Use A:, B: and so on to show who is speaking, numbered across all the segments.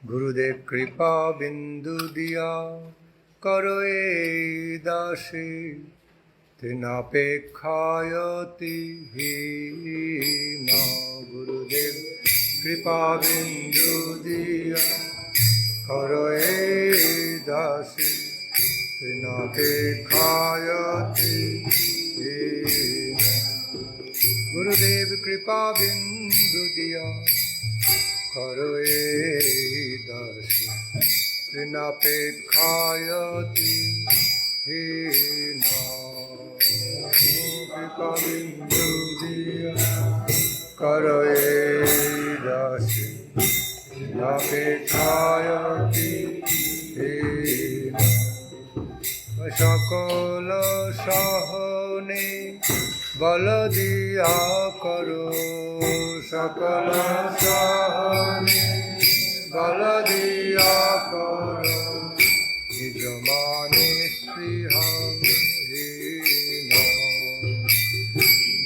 A: Gurudev Kripa Bindu Diya karo e dasi tinapekhayati hina. Gurudev Kripa Bindu Diya karo e dasi tinapekhayati hina. Gurudev Kripa Bindu Diya karo e dasi tinapekhayati hina. Kripa Bindu Diya karo e dasi tinapekhayati hina. সকল সহনে বল দিয়া করো, সকল সহনে বল দিয়া করো, নিজ মানে স্পৃহহীন,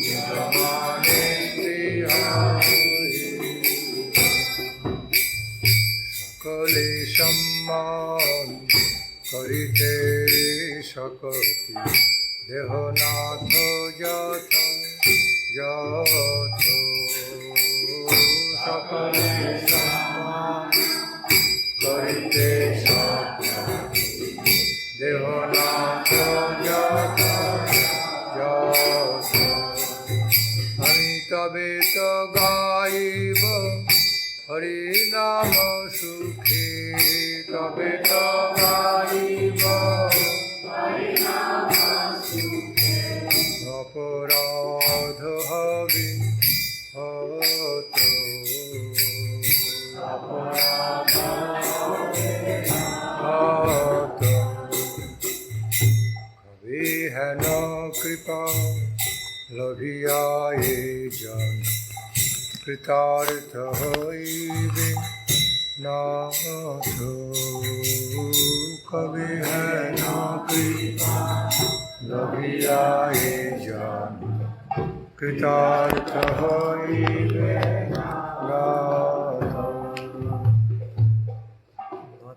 A: নিজ মানে স্পৃহহীন। সকলে সম্মান করিতে সকতি দেহনাথ যথ যথ। সকলে সম্মান করিতে সকতি দেহনাথ যথ যথ। আমি তবে তো গাইব হরি নাম সুখে, তবে তো গাইব হরি নাম সুখে। অপরাধ হবে হত, অপরাধ হবে হত। কবি হেন কৃপা লভিয়া এ জন, কৃতার্থ হইবে নাথ। কবি হেন কৃপা লভিয়া এ জন, কৃতার্থ হইবে নাথ।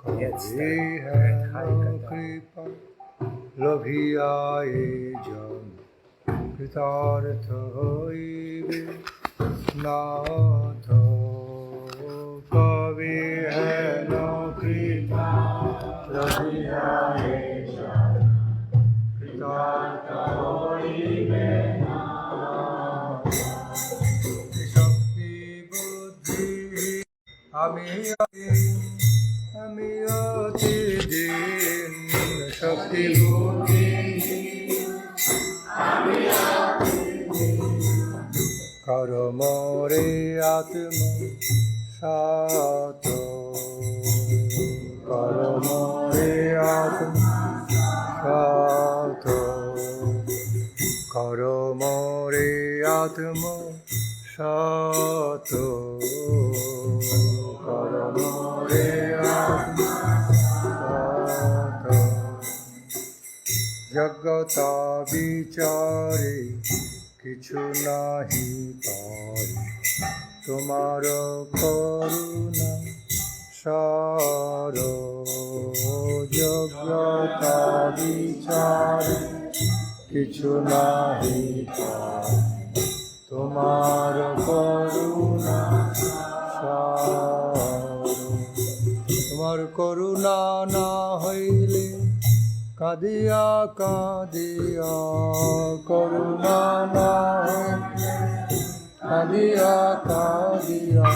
A: কবি হেন কৃপা লভিয়া এ জন, কৃতার্থ হইবে নাথ। কবি হেন কৃপা লভিয়া এ জন, কৃতার্থ হইবে নাথ। শক্তি বুদ্ধি আমি অতি দিন, শক্তি বুদ্ধি আমি অতি দিন। করো মোরে আত্ম সাত, করো মোরে আত্ম সাত, করো মোরে আত্ম সাত, করো মোরে আত্ম সাত। জগতা বিচারে কিছু নাহি পারি, তোমার করুণা সার। জগতা বিচারে কিছু নাহি পারি, তোমার করুণা সার। তোমার করুণা না হইলে কাঁদিয়া কাঁদিয়া, করুণা না হইলে কাঁদিয়া কাঁদিয়া,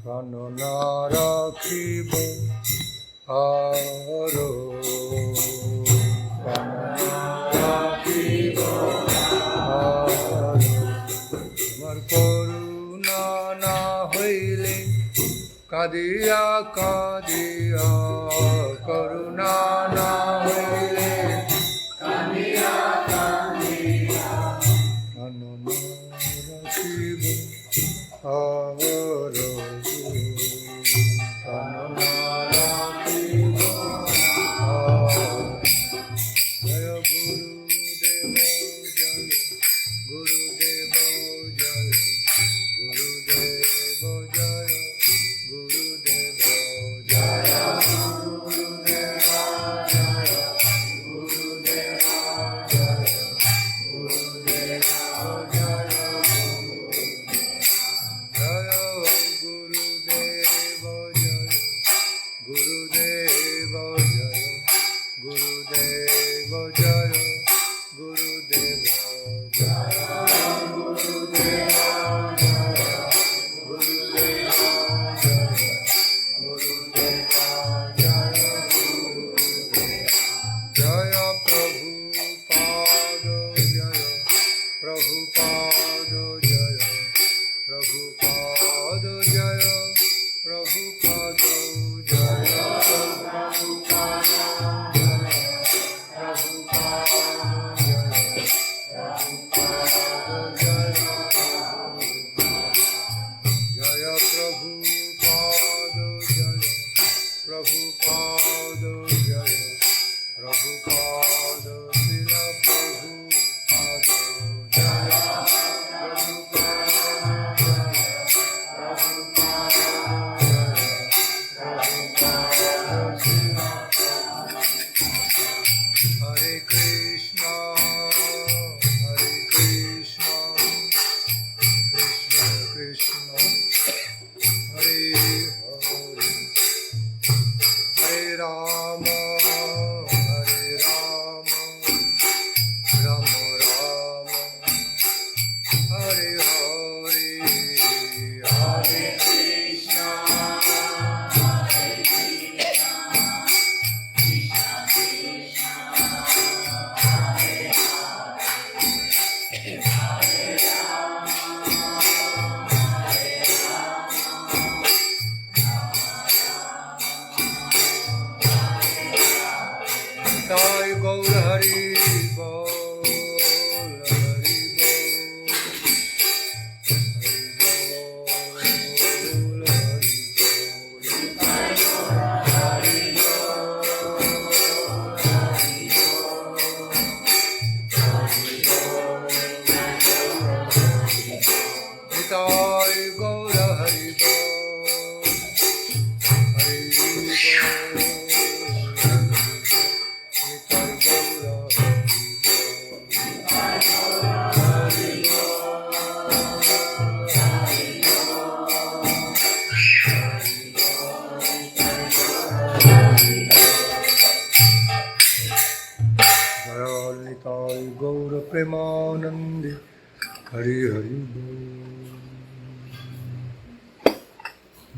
A: প্রাণ না রাখিব আর, প্রাণ না রাখিব আর। তোমার করুণা না হইলে কাঁদিয়া কাঁদিয়া, করুণা না হইলে কাঁদিয়া কাঁদিয়া, প্রাণ না রাখিব আর, প্রাণ না রাখিব আর। জয় গুরুদেব জয়, গুরুদেব জয়, গুরুদেব জয়, গুরুদেব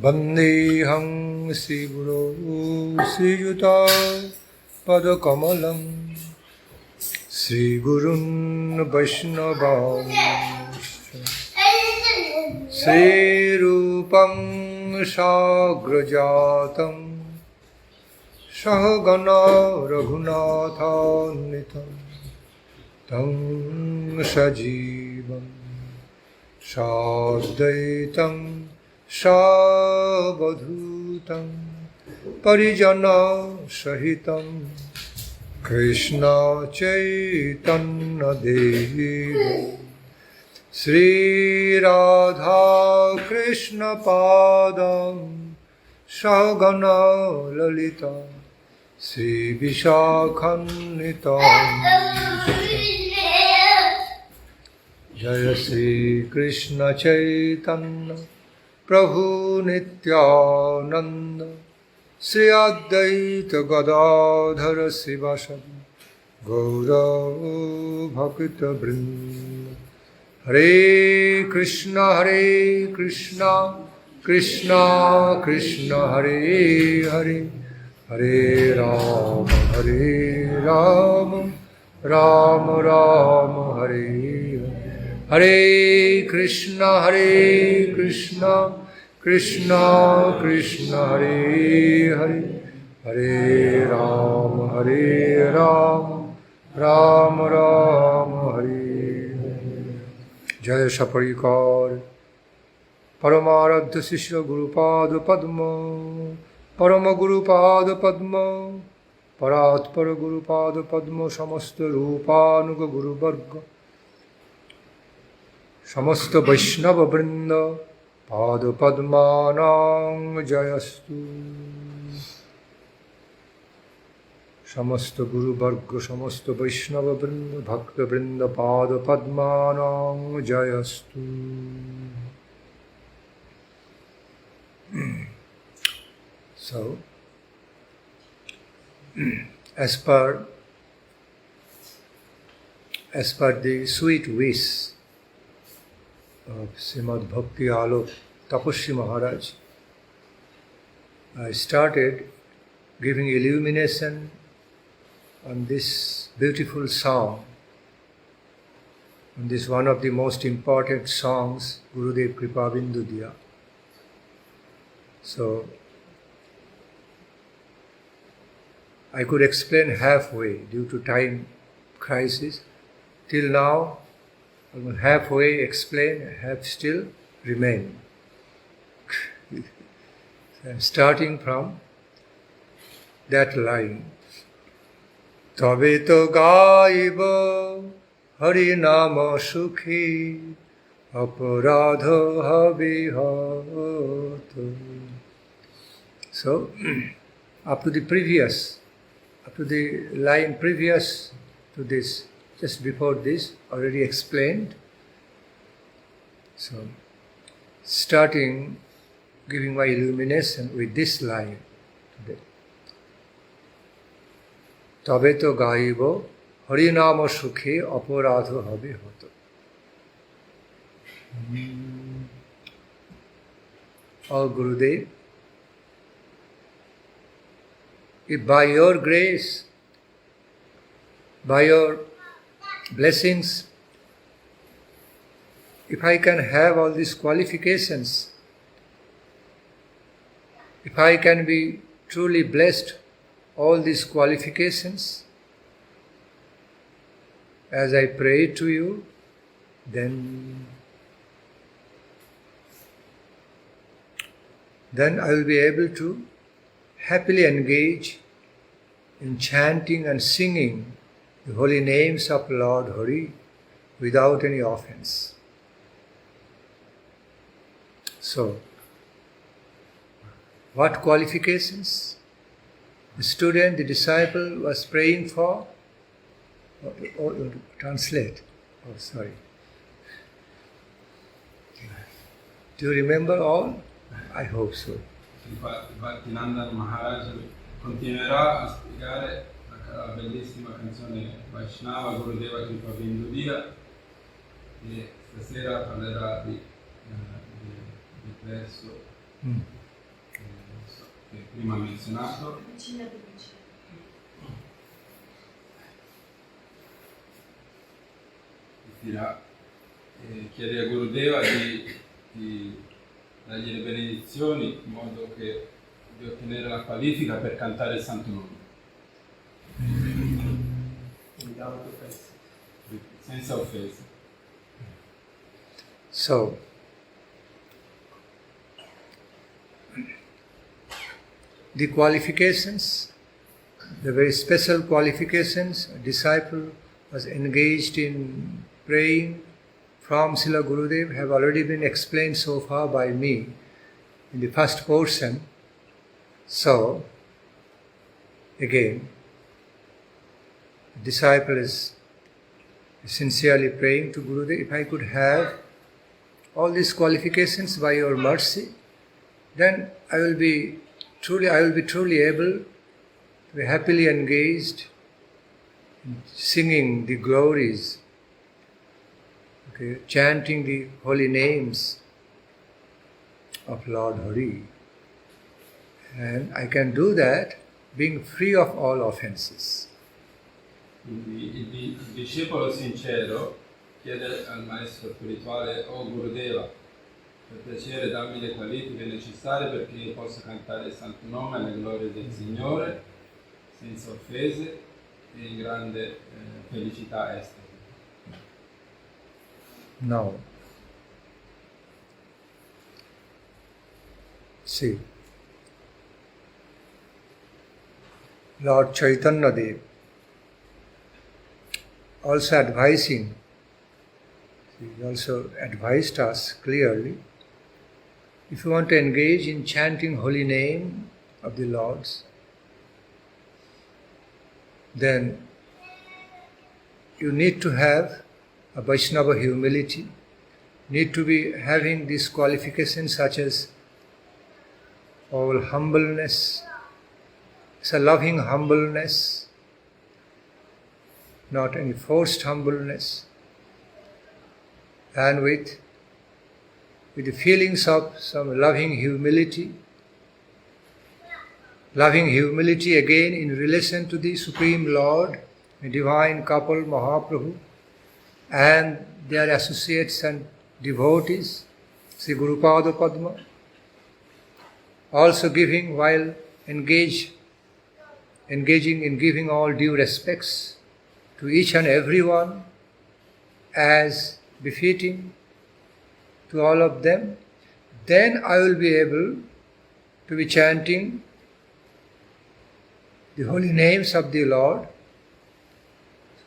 A: Vandeham Sri Guru Sri Yuta Padakamalam Sri Guru and Vaishnavas Sri Rupam Sagrajatam Sahagana Raghunatha Tam Sajivam Sadaitam Savadhutam Parijana Sahitam Krishna Chaitanya Deva Sri Radha Krishna Padam Sahagana Lalita Sri Vishakhannitam Jaya Sri Krishna Chaitanya Prabhu Nityananda Sri Advaita Gadadhara Sivasadi Gaura Bhakta Vrinda Hare Krishna Krishna Krishna Hare Hare Hare Rama Rama Rama Hare Hare Krishna Krishna Krishna Hare Hare Hare Rama Rama Rama Hare Jaya Shaparikar Paramaradha Sishra Gurupada Padma Parama Gurupada Padma Paratpara Gurupada Padma Samasta Rupanuga Guru Varga Samasta Vaishnava Vrinda Pada Padmanang Jayastu Samasta Guru Varga Samasta Vaishnava Vrinda Bhakta Vrinda Pada Padmanang Jayastu. So, as per the sweet wish of Srimad Bhakti Alok Tapasvi Maharaj, I started giving illumination on this beautiful song, on this one of the most important songs, Gurudev Kripa Bindu Diya. So, I could explain halfway due to time crisis. Till now, almost halfway explained, half still remain. So I'm starting from that line. Tabe to gaiba hari nama sukhi aparadha habihato. So, up to the line previous to this, just before this, already explained. So, starting giving my illumination with this line today. Tabe to gaibo harinama sukhe aparadho habe hoto. Oh Gurudev, if by your grace, by your blessings, if I can have all these qualifications, if I can be truly blessed, all these qualifications, as I pray to you, then I will be able to happily engage in chanting and singing the holy names of Lord Hari without any offense. So, what qualifications the student, the disciple was praying for? Translate. Oh, sorry. Do you remember all? I hope so.
B: Bhakti Nandan Maharaj continuerà a spiegare la bellissima canzone Vaishnava Gurudev Kripa Bindu Diya e stasera parlerà di questo prima menzionato. Chiede a Gurudeva di dargli le benedizioni in modo che di ottenere la qualifica per cantare il Santo Nome. Senza offesa.
A: So, the qualifications, the very special qualifications, a disciple was engaged in praying from Srila Gurudev have already been explained so far by me in the first portion. So, again, the disciple is sincerely praying to Gurudev, if I could have all these qualifications by your mercy, then I will be truly able to be happily engaged in singing the glories, chanting the holy names of Lord Hari. And I can do that being free of all offenses.
B: Il discepolo sincero chiede al maestro spirituale: "Oh Gurudeva, per piacere dammi le qualifiche necessarie perché io possa cantare il Santo Nome alle glorie del Signore, senza offese e in grande felicità estasi."
A: Now, see, Lord Chaitanya Dev also advising, he also advised us clearly, if you want to engage in chanting holy name of the Lord's, then you need to have a Vaishnava humility, need to be having these qualifications such as all humbleness. It's a loving humbleness, not any forced humbleness, and with the feelings of some loving humility. Loving humility again in relation to the Supreme Lord, the divine couple Mahaprabhu, and their associates and devotees, Sri Guru Pada Padma. Also giving while engaging in giving all due respects to each and everyone as befitting to all of them, then I will be able to be chanting the holy names of the Lord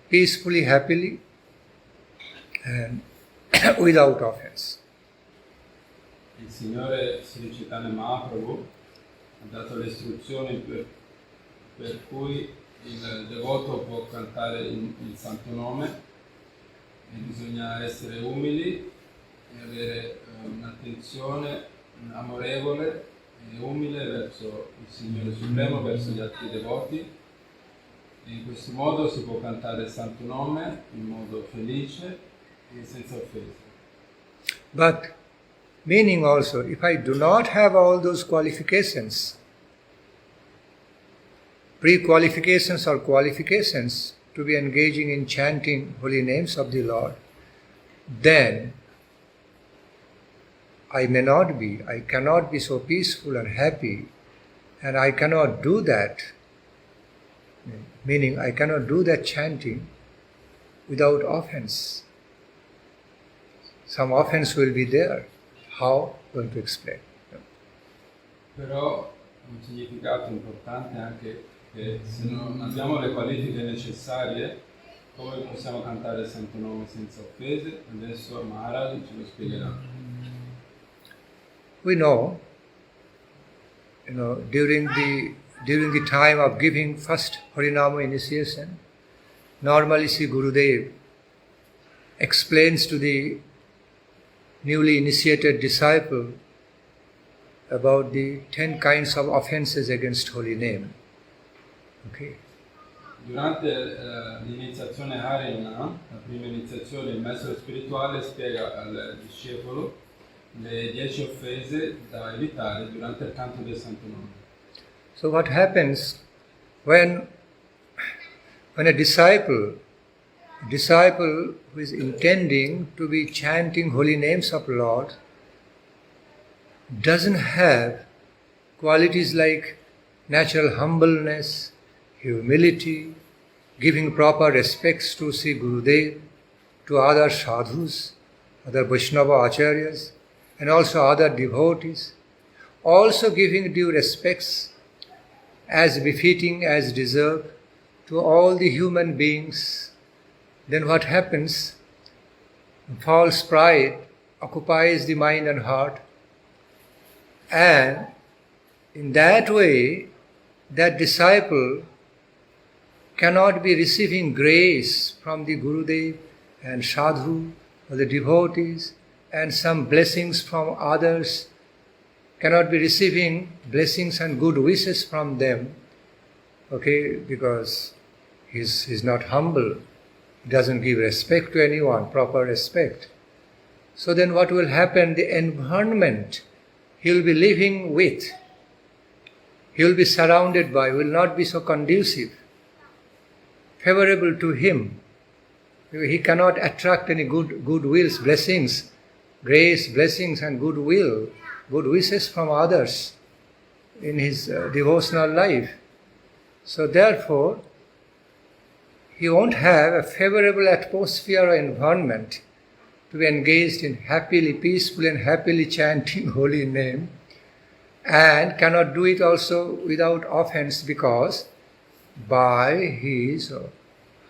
A: peacefully, happily, and without offense.
B: Il Signore Sri Chaitanya Mahaprabhu ha dato le istruzioni per cui il devoto può cantare il Santo Nome e bisogna essere umili e avere un'attenzione amorevole e umile verso il Signore Supremo, verso gli altri devoti, e in questo modo si può cantare il Santo Nome in modo felice e senza offese.
A: But meaning also, if I do not have all those qualifications, pre-qualifications or qualifications to be engaging in chanting holy names of the Lord, then I cannot be so peaceful and happy, and I cannot do that, meaning I cannot do that chanting without offense. Some offense will be there. How? Going to explain.
B: Però un significato importante anche che se non abbiamo le qualifiche necessarie, come possiamo cantare il Santo Nome senza offese? Adesso Maharaj ce lo spiegherà.
A: We know, during the time of giving first Harinama initiation, normally Sri Gurudev explains to the newly initiated disciple about the 10 kinds of offenses against holy name. Okay.
B: Durante l'iniziazione Harina, la prima iniziazione, il maestro spirituale spiega al discepolo le 10 offese da evitare durante il canto del Santo Nome.
A: So what happens when a disciple who is intending to be chanting holy names of Lord doesn't have qualities like natural humbleness, humility, giving proper respects to Sri Gurudev, to other sadhus, other Vaishnava acharyas, and also other devotees, also giving due respects as befitting, as deserved to all the human beings, then what happens? False pride occupies the mind and heart, and in that way, that disciple cannot be receiving grace from the Gurudev and sadhu or the devotees and some blessings from others, cannot be receiving blessings and good wishes from them, okay, because he's not humble, he doesn't give respect to anyone, proper respect. So then what will happen? The environment he will be living with, he will be surrounded by, will not be so conducive, favorable to him. He cannot attract any good wills, blessings, grace, blessings and goodwill, good wishes from others in his devotional life. So therefore, he won't have a favorable atmosphere or environment to be engaged in happily, peacefully and happily chanting holy name, and cannot do it also without offense, because by his or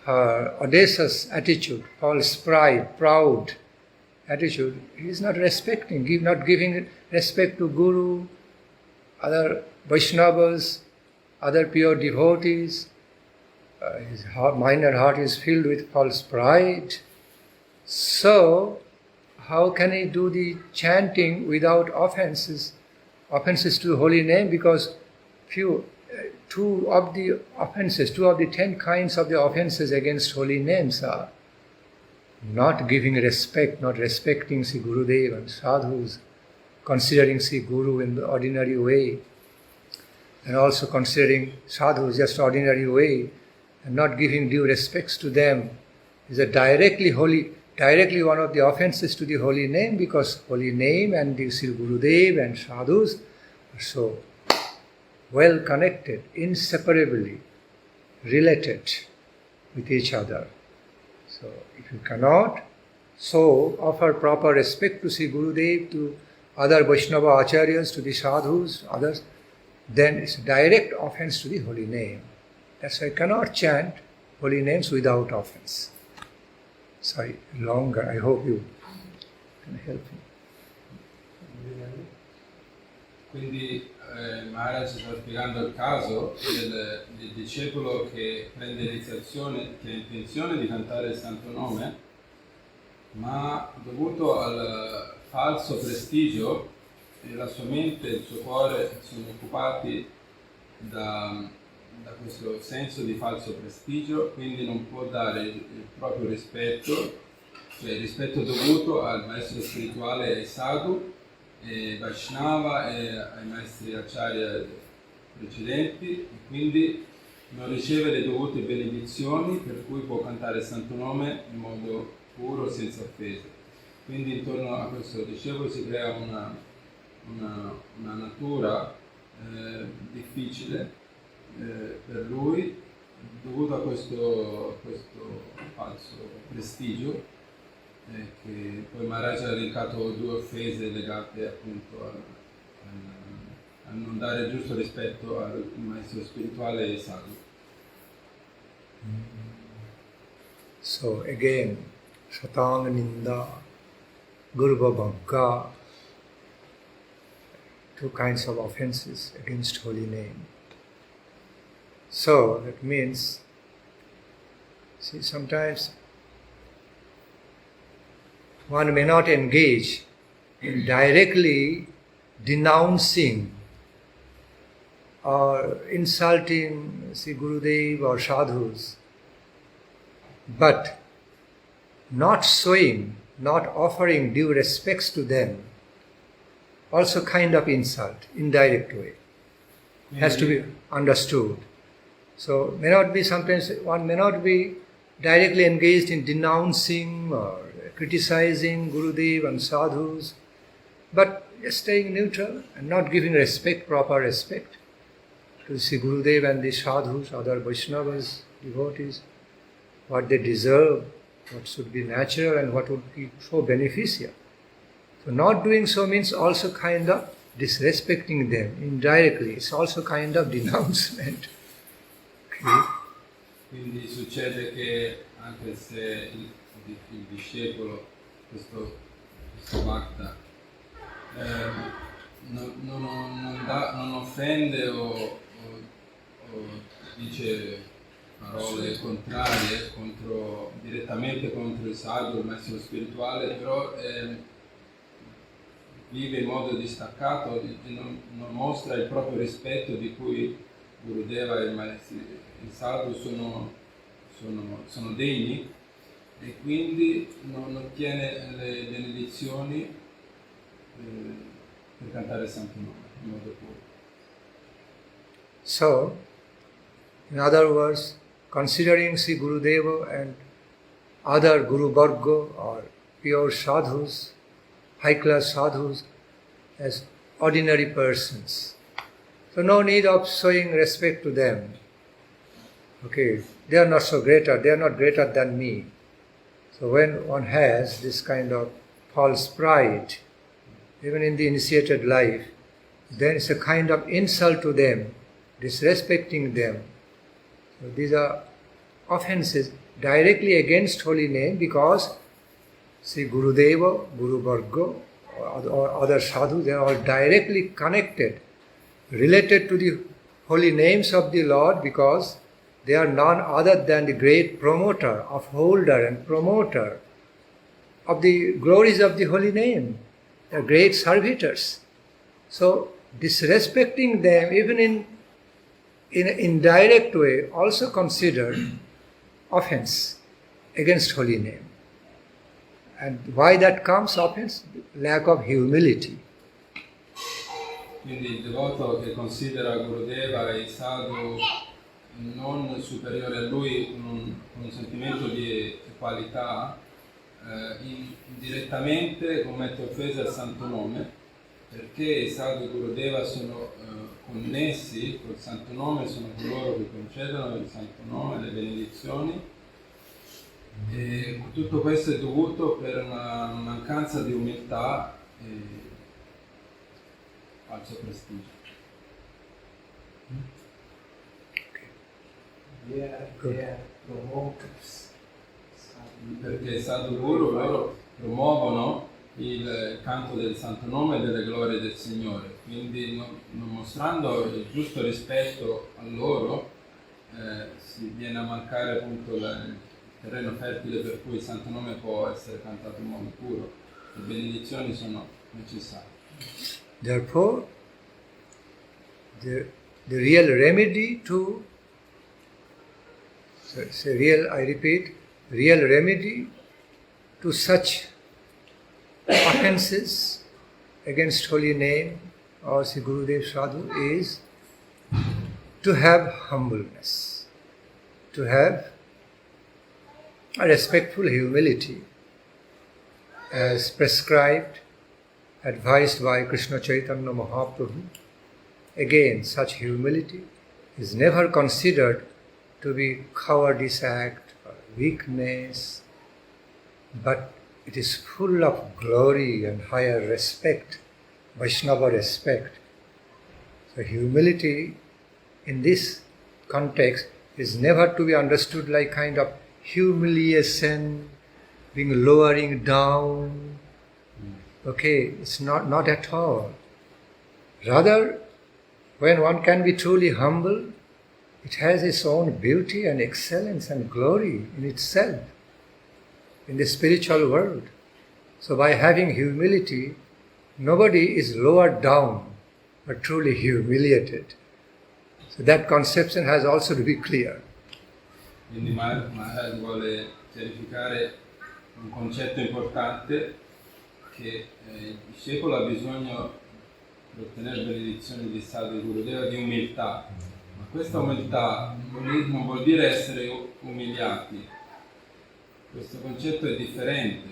A: her audacious attitude, false pride, proud attitude, he is not respecting, not giving respect to Guru, other Vaishnavas, other pure devotees. His mind and heart is filled with false pride. So, how can he do the chanting without offenses to the holy name? Because two of the 10 kinds of the offenses against holy names are not giving respect, not respecting Sri Gurudev and sadhus, considering Sri Guru in the ordinary way, and also considering sadhus just ordinary way, and not giving due respects to them is directly one of the offenses to the holy name, because holy name and the Sri Gurudev and sadhus are so well connected, inseparably related with each other. So if you cannot so offer proper respect to Sri Gurudev, to other Vaishnava acharyas, to the sadhus, others, then it's a direct offense to the holy name. That's why I cannot chant holy names without offense. Sorry, longer. I hope you can help me.
B: Quindi Maharaj sta spiegando il caso del discepolo che prende l'iniziazione, che ha intenzione di cantare il santo nome, ma dovuto al falso prestigio, la sua mente e il suo cuore sono occupati da questo senso di falso prestigio, quindi non può dare il proprio rispetto, cioè il rispetto dovuto al maestro spirituale e ai sadhu, e Vaishnava e ai maestri acharya precedenti, e quindi non riceve le dovute benedizioni, per cui può cantare il santo nome in modo puro, senza offese. Quindi intorno a questo discepolo si crea una natura difficile per lui, dovuto a questo falso prestigio, che poi Maharaj ha elencato 2 offese legate appunto a non dare il giusto rispetto al maestro spirituale e ai sadhu.
A: So again, Satang Ninda, Guru Bhavanga, 2 kinds of offenses against holy name. So that means, see, sometimes one may not engage in directly denouncing or insulting Sri Gurudev or sadhus, but not showing, not offering due respects to them, also kind of insult, indirect way. has to be understood. So may not be sometimes one may not be directly engaged in denouncing or criticizing Gurudev and sadhus, but just staying neutral and not giving respect, proper respect to Sri Gurudev and the sadhus, other Vaishnavas, devotees, what they deserve, what should be natural and what would be so beneficial. So not doing so means also kind of disrespecting them indirectly. It's also kind of denouncement. Okay.
B: Quindi succede che anche se il discepolo, questo Bhakta, non offende o dice parole contrarie direttamente contro il sadhu, il maestro spirituale, però vive in modo distaccato e non mostra il proprio rispetto di cui Gurudeva e il sadhu sono degni, e quindi non ottiene le benedizioni per cantare il santo nome in modo puro.
A: So, in other words, considering Sri Gurudeva and other Guru Varga or pure sadhus, high-class sadhus, as ordinary persons. So no need of showing respect to them. Okay, they are not so greater, they are not greater than me. So when one has this kind of false pride, even in the initiated life, then it's a kind of insult to them, disrespecting them. So these are offenses directly against holy name, because Sri Gurudeva, Guru Varga, or other sadhus, they are all directly connected, related to the holy names of the Lord, because they are none other than the great promoter, upholder and promoter of the glories of the holy name. They are great servitors. So disrespecting them, even in an indirect way, also considered offense against holy name. And why that comes offense? Lack of humility.
B: Quindi il devoto che considera Gurudeva e il sadhu non superiore a lui con un sentimento di equalità, indirettamente commette offesa al santo nome, perché i sadhu e Gurudeva sono connessi col santo nome, sono coloro che concedono il santo nome, le benedizioni, e tutto questo è dovuto per una mancanza di umiltà e falso prestigio.
C: They are promoters.
B: Perché i sadhu guru loro promuovono il canto del santo nome e delle glorie del Signore, quindi non mostrando il giusto rispetto a loro si viene a mancare appunto il terreno fertile per cui il santo nome può essere cantato in modo puro. Le benedizioni sono necessarie.
A: Therefore, the real remedy to real remedy to such offenses against holy name or Sri Gurudev Sadhu is to have humbleness, to have a respectful humility as prescribed, advised by Krishna Chaitanya Mahaprabhu. Again, such humility is never considered to be cowardice act or weakness, but it is full of glory and higher respect, Vaishnava respect. So humility in this context is never to be understood like kind of humiliation, being lowering down. Okay, it's not at all. Rather, when one can be truly humble, it has its own beauty and excellence and glory in itself, in the spiritual world. So by having humility, nobody is lowered down, but truly humiliated. So that conception has also to be clear.
B: Quindi Maharaj vuole chiarificare un concetto importante, che il discepolo ha bisogno per ottenere benedizioni di stato di Gurudeva di umiltà. Ma questa umiltà non vuol dire essere umiliati. Questo concetto è differente,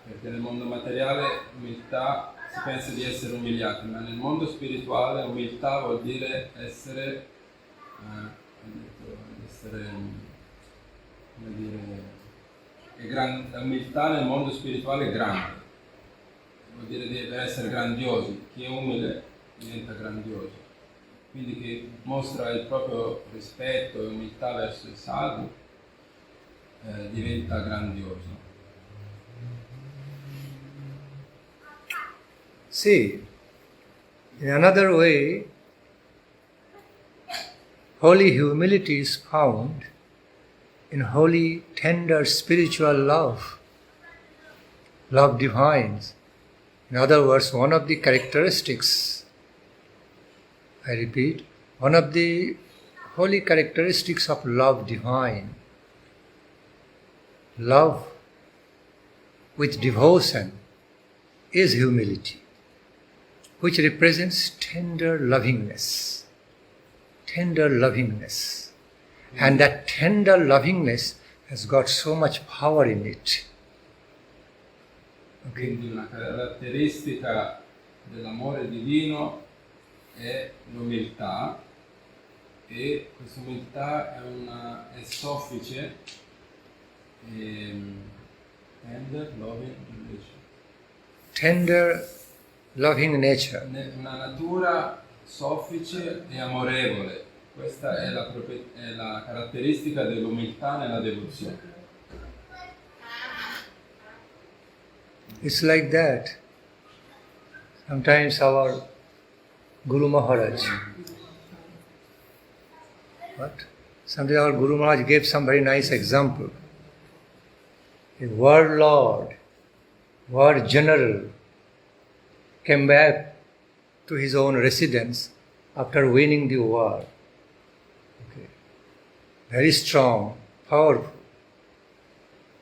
B: perché nel mondo materiale umiltà si pensa di essere umiliati, ma nel mondo spirituale umiltà vuol dire essere l'umiltà nel mondo spirituale è grande, vuol dire di essere grandiosi, chi è umile diventa grandioso, quindi chi mostra il proprio rispetto e umiltà verso il sadhu diventa grandioso.
A: See, in another way, holy humility is found in holy, tender spiritual love, love divine. In other words, one of the characteristics, I repeat, one of the holy characteristics of love divine, love with devotion, is humility, which represents tender lovingness. Tender lovingness. And that tender lovingness has got so much power in it. Okay.
B: Quindi una caratteristica dell'amore divino è l'umiltà, e questa umiltà è soffice e tender, loving invece.
A: Tender, loving nature.
B: Una natura soffice e amorevole. Questa è la caratteristica dell'umiltà nella devozione.
A: It's like that. Sometimes our Guru Maharaj, Sometimes our Guru Maharaj gave some very nice example. A world lord, world general, came back to his own residence after winning the war. Okay. Very strong, powerful.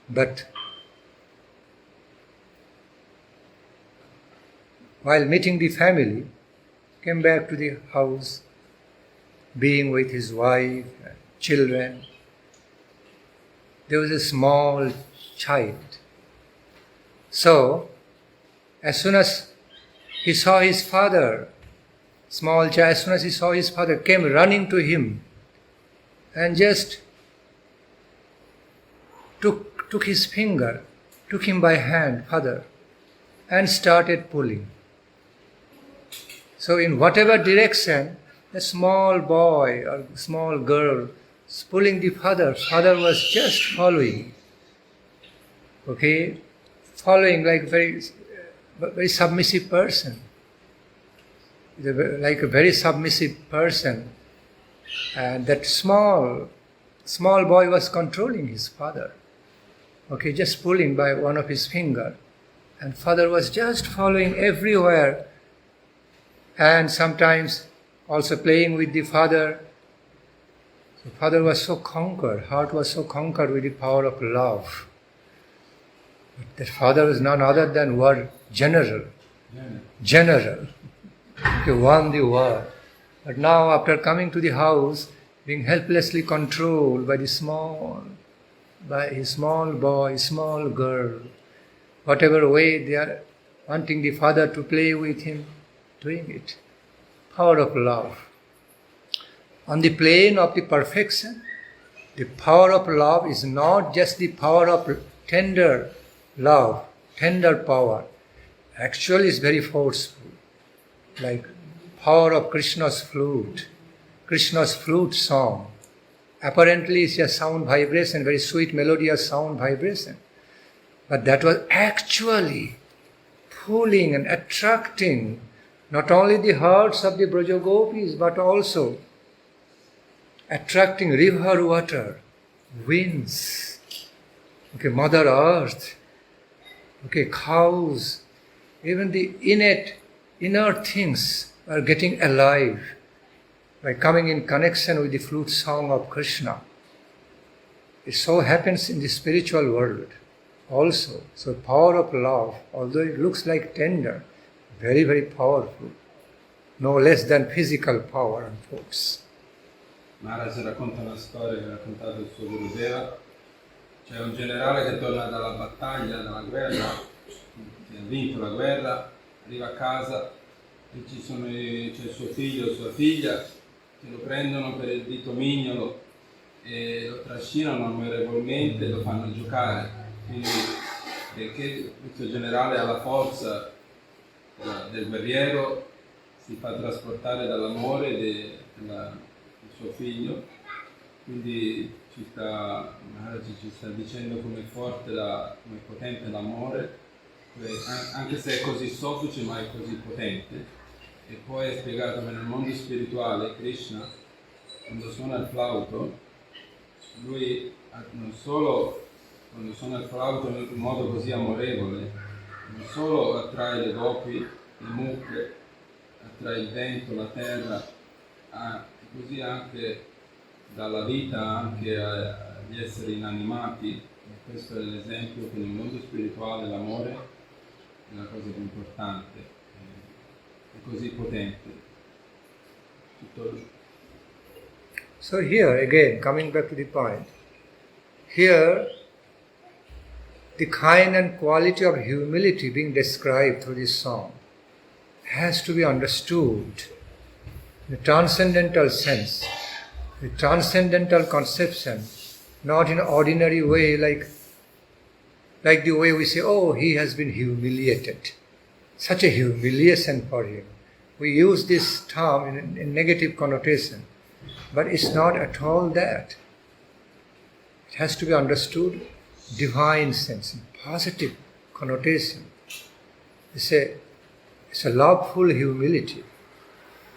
A: But while meeting the family, came back to the house, being with his wife and children. There was a small child. So, as soon as he saw his father, small child, as soon as he saw his father, came running to him and just took his finger, took him by hand, father, and started pulling. So in whatever direction a small boy or small girl is pulling the father was just following. Okay? Following like very submissive person. Like a very submissive person. And that small boy was controlling his father. Okay, just pulling by one of his finger. And father was just following everywhere. And sometimes also playing with the father. So father was so conquered, heart was so conquered with the power of love. But that father was none other than war general. General. He won the war. But now after coming to the house, being helplessly controlled by his small boy, small girl, whatever way they are wanting the father to play with him, doing it. Power of love. On the plane of the perfection, the power of love is not just the power of tender love, tender power. Actually it's very forceful. Like power of Krishna's flute song. Apparently it's a sound vibration, very sweet melodious sound vibration. But that was actually pulling and attracting not only the hearts of the Brajagopis, but also attracting river water, winds, okay, Mother Earth, okay, cows, even the inner things are getting alive by coming in connection with the flute song of Krishna. It so happens in the spiritual world also. So power of love, although it looks like tender, very, very powerful. no less than physical power and force.
B: Maharaj racconta una storia che ha raccontato il suo Gurudeva. C'è un generale che torna dalla battaglia, dalla guerra, che ha vinto la guerra, arriva a casa e c'è il suo figlio e sua figlia che lo prendono per il dito mignolo e lo trascinano amorevolmente e lo fanno giocare. Quindi, perché questo generale ha la forza del guerriero, si fa trasportare dall'amore del suo figlio. Quindi Maharaj ci sta dicendo come è forte, come è potente l'amore, anche se è così soffice ma è così potente. E poi è spiegato che nel mondo spirituale Krishna, quando suona il flauto, lui non solo quando suona il flauto in un modo così amorevole, non solo attrae le gopi, le mucche, attrae il vento, la terra, così anche dà la vita anche agli esseri inanimati. E questo è l'esempio che nel mondo spirituale l'amore è la cosa più importante, è così potente.
A: So here again, coming back to the point, here the kind and quality of humility being described through this song has to be understood in a transcendental sense, a transcendental conception, not in an ordinary way like the way we say, oh, he has been humiliated. Such a humiliation for him. We use this term in negative connotation, but it's not at all that. It has to be understood divine sense, positive connotation. It's a loveful humility,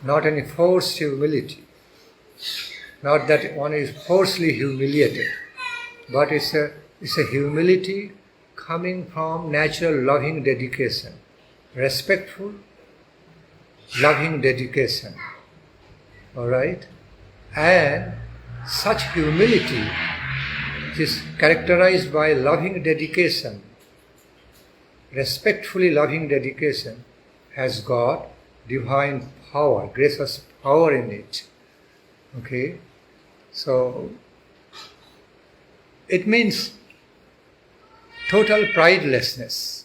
A: not any forced humility. Not that one is forcefully humiliated, but it's a humility coming from natural loving dedication, respectful, loving dedication. All right? And such humility is characterized by loving dedication, respectfully loving dedication, has got divine power, gracious power in it. Okay? So, it means total pridelessness,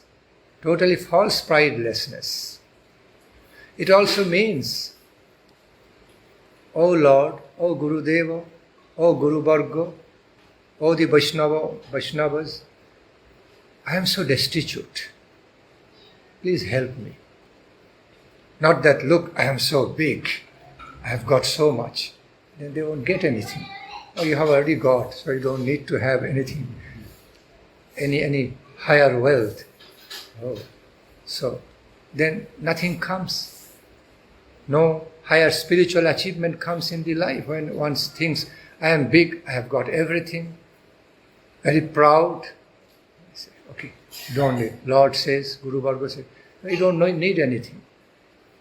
A: totally false pridelessness. It also means, O Lord, O Gurudeva, O Guru Varga, O the Vaishnavas, I am so destitute. Please help me. Not that, look, I am so big, I have got so much. Then they won't get anything. Oh, you have already got, so you don't need to have anything, any higher wealth. Oh, so then nothing comes. No higher spiritual achievement comes in the life when one thinks, I am big, I have got everything, very proud. I say, okay, you don't need. Lord says, Guru Varga says, you don't need anything.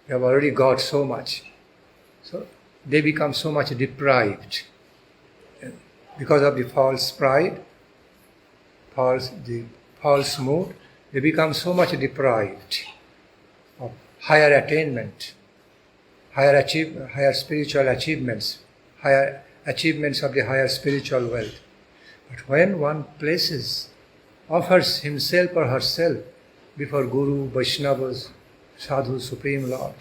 A: You have already got so much. So they become so much deprived. Because of the false pride, the false mood, they become so much deprived of higher attainment, higher spiritual achievements, higher achievements of the higher spiritual wealth. But when one offers himself or herself before Guru, Vaishnavas, Sadhu, Supreme Lord,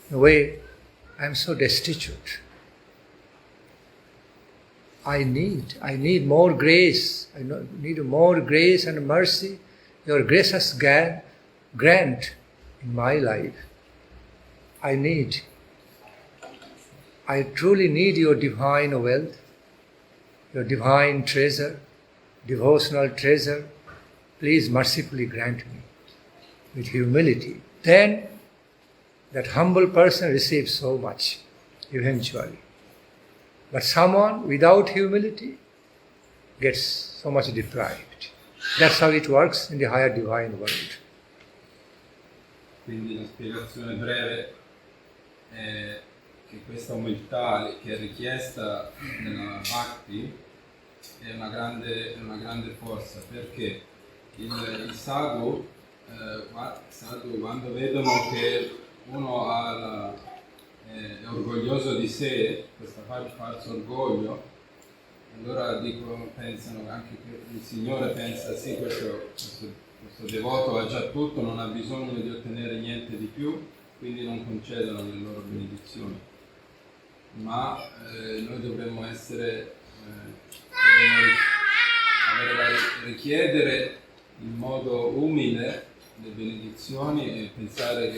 A: in a way, I am so destitute. I need more grace. I need more grace and mercy. Your gracious grant in my life. I truly need your divine wealth, your divine treasure, devotional treasure. Please mercifully grant me with humility. Then that humble person receives so much eventually. But someone without humility gets so much deprived. That's how it works in the higher divine world.
B: Quindi la spiegazione breve è che questa umiltà che è richiesta nella Bhakti è una grande forza, perché i sadhu quando vedono che uno ha è orgoglioso di sé, questo falso orgoglio, allora pensano anche che il Signore pensa sì, questo devoto ha già tutto, non ha bisogno di ottenere niente di più, quindi non concedono le loro benedizioni. Ma noi dovremmo richiedere in modo umile le benedizioni e pensare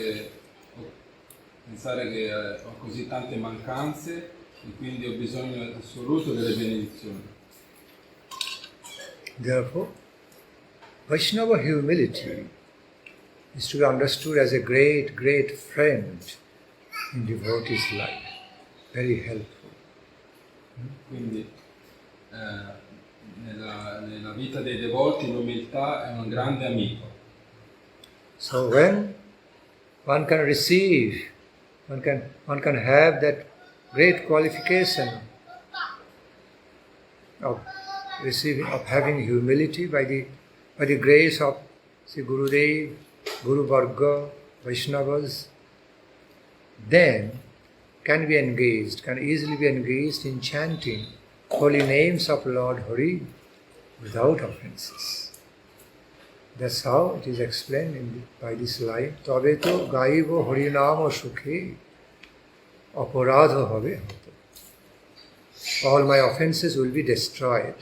B: che ho così tante mancanze e quindi ho bisogno assoluto delle benedizioni.
A: Therefore, Vaishnava humility is to be understood as a great, great friend in devotee's life, very helpful.
B: Quindi nella vita dei devoti l'umiltà è un grande amico.
A: So when one can receive, one can have that great qualification of having humility by the grace of Sri Gurudev, Guru Varga, Vaishnavas, then can easily be engaged in chanting holy names of Lord Hari without offenses. That's how it is explained by this line. Tabe to gaibo harinama sukhe aparadha habe hato. All my offenses will be destroyed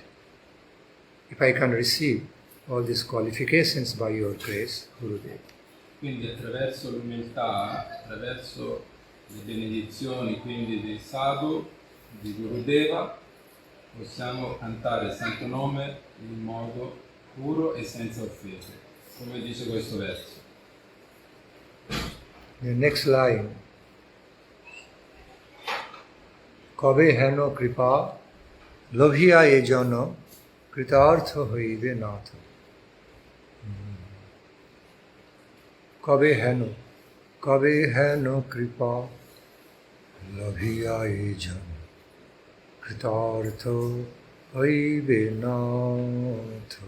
A: if I can receive all these qualifications by your grace, Gurudev.
B: Quindi attraverso l'umiltà, attraverso le benedizioni quindi di Sadhu, di Gurudeva, possiamo cantare il Santo Nome in modo puro e senza offese, come dice questo verso.
A: The next line. Kabe heno kripa lohiya e jano kritartha hoibe natha. Kabe heno kripa lohiya e jano kritartha hoibe natha.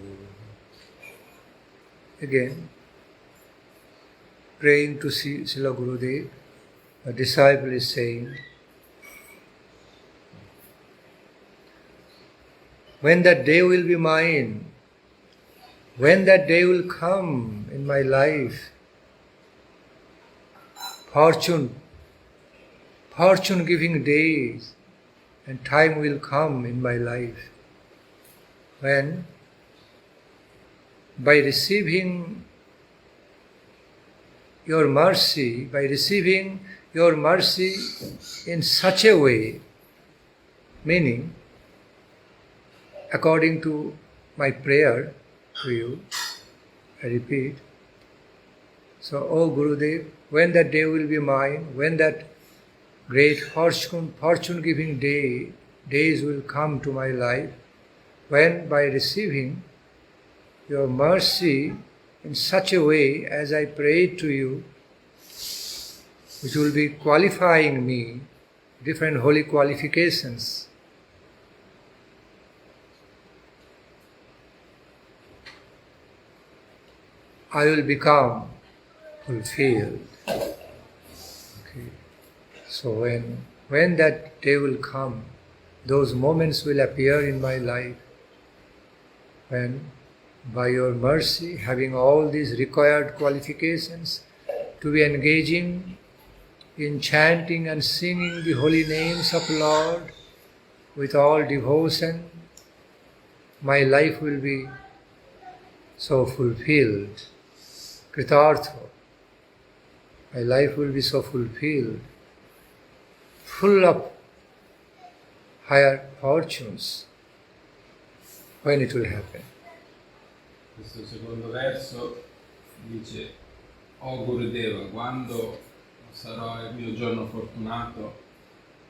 A: Again, praying to Srila Gurudev, a disciple is saying, when that day will be mine, when that day will come in my life, fortune-giving days and time will come in my life, when by receiving your mercy in such a way, meaning according to my prayer to you, I repeat. So, O Gurudev, when that day will be mine, when that great fortune-giving days will come to my life, when by receiving your mercy in such a way as I prayed to you, which will be qualifying me, different holy qualifications, I will become fulfilled. Okay. So when that day will come, those moments will appear in my life, when by your mercy, having all these required qualifications, to be engaging in chanting and singing the holy names of Lord with all devotion, my life will be so fulfilled. Kritartha. My life will be so fulfilled, full of higher fortunes, when it will happen.
B: Questo secondo verso dice: O Gurudeva, quando sarà il mio giorno fortunato,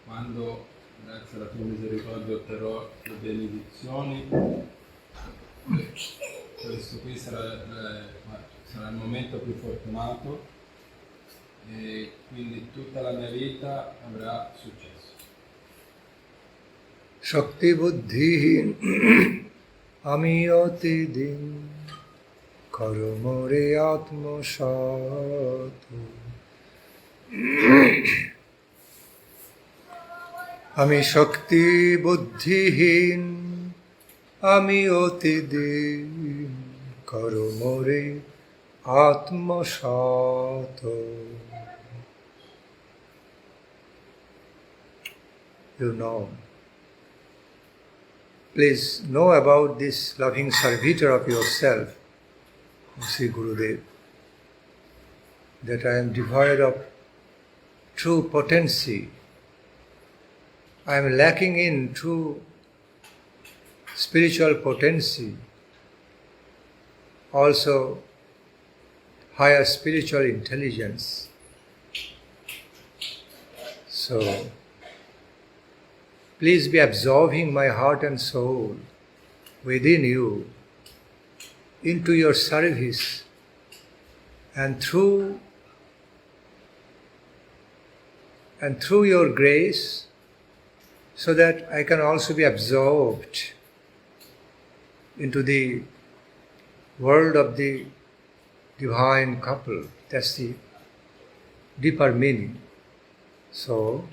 B: quando grazie alla tua misericordia otterrò le benedizioni, questo qui sarà il momento più fortunato e quindi tutta la mia vita avrà successo.
A: Shakti buddhi amiyati din karmore atma shatu Ami Shakti Buddhihin, Ami Oti Din, Karo More Atma Sato. You know. Please know about this loving servitor of yourself, Sri Gurudev, that I am devoid of true potency. I am lacking in true spiritual potency, also higher spiritual intelligence. So, please be absorbing my heart and soul within you into your service, and through your grace, so that I can also be absorbed into the world of the divine couple. That's the deeper meaning. So,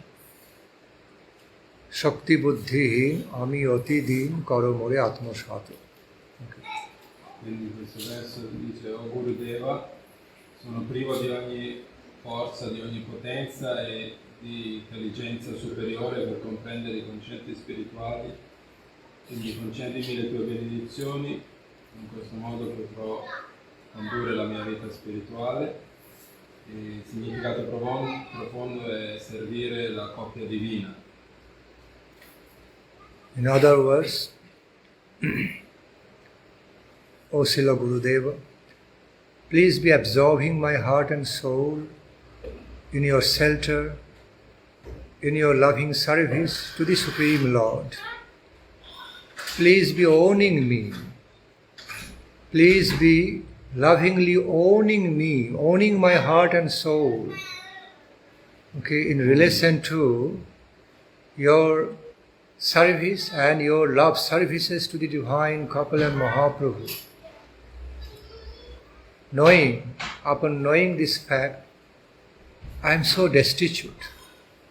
A: Shakti Buddhihin, Ami Oti Din, Karo More Atma Sato.
B: Quindi questo verso dice: O Gurudeva, sono privo di ogni forza, di ogni potenza e di intelligenza superiore per comprendere i concetti spirituali, quindi concedimi le tue benedizioni, in questo modo potrò condurre la mia vita spirituale. Il significato profondo è servire la coppia divina.
A: In other words, O Srila Gurudeva, please be absorbing my heart and soul in your shelter, in your loving service to the Supreme Lord. Please be owning me. Please be lovingly owning me, owning my heart and soul, okay, in relation to your service and your love services to the divine couple and Mahaprabhu. Upon knowing this fact, I am so destitute,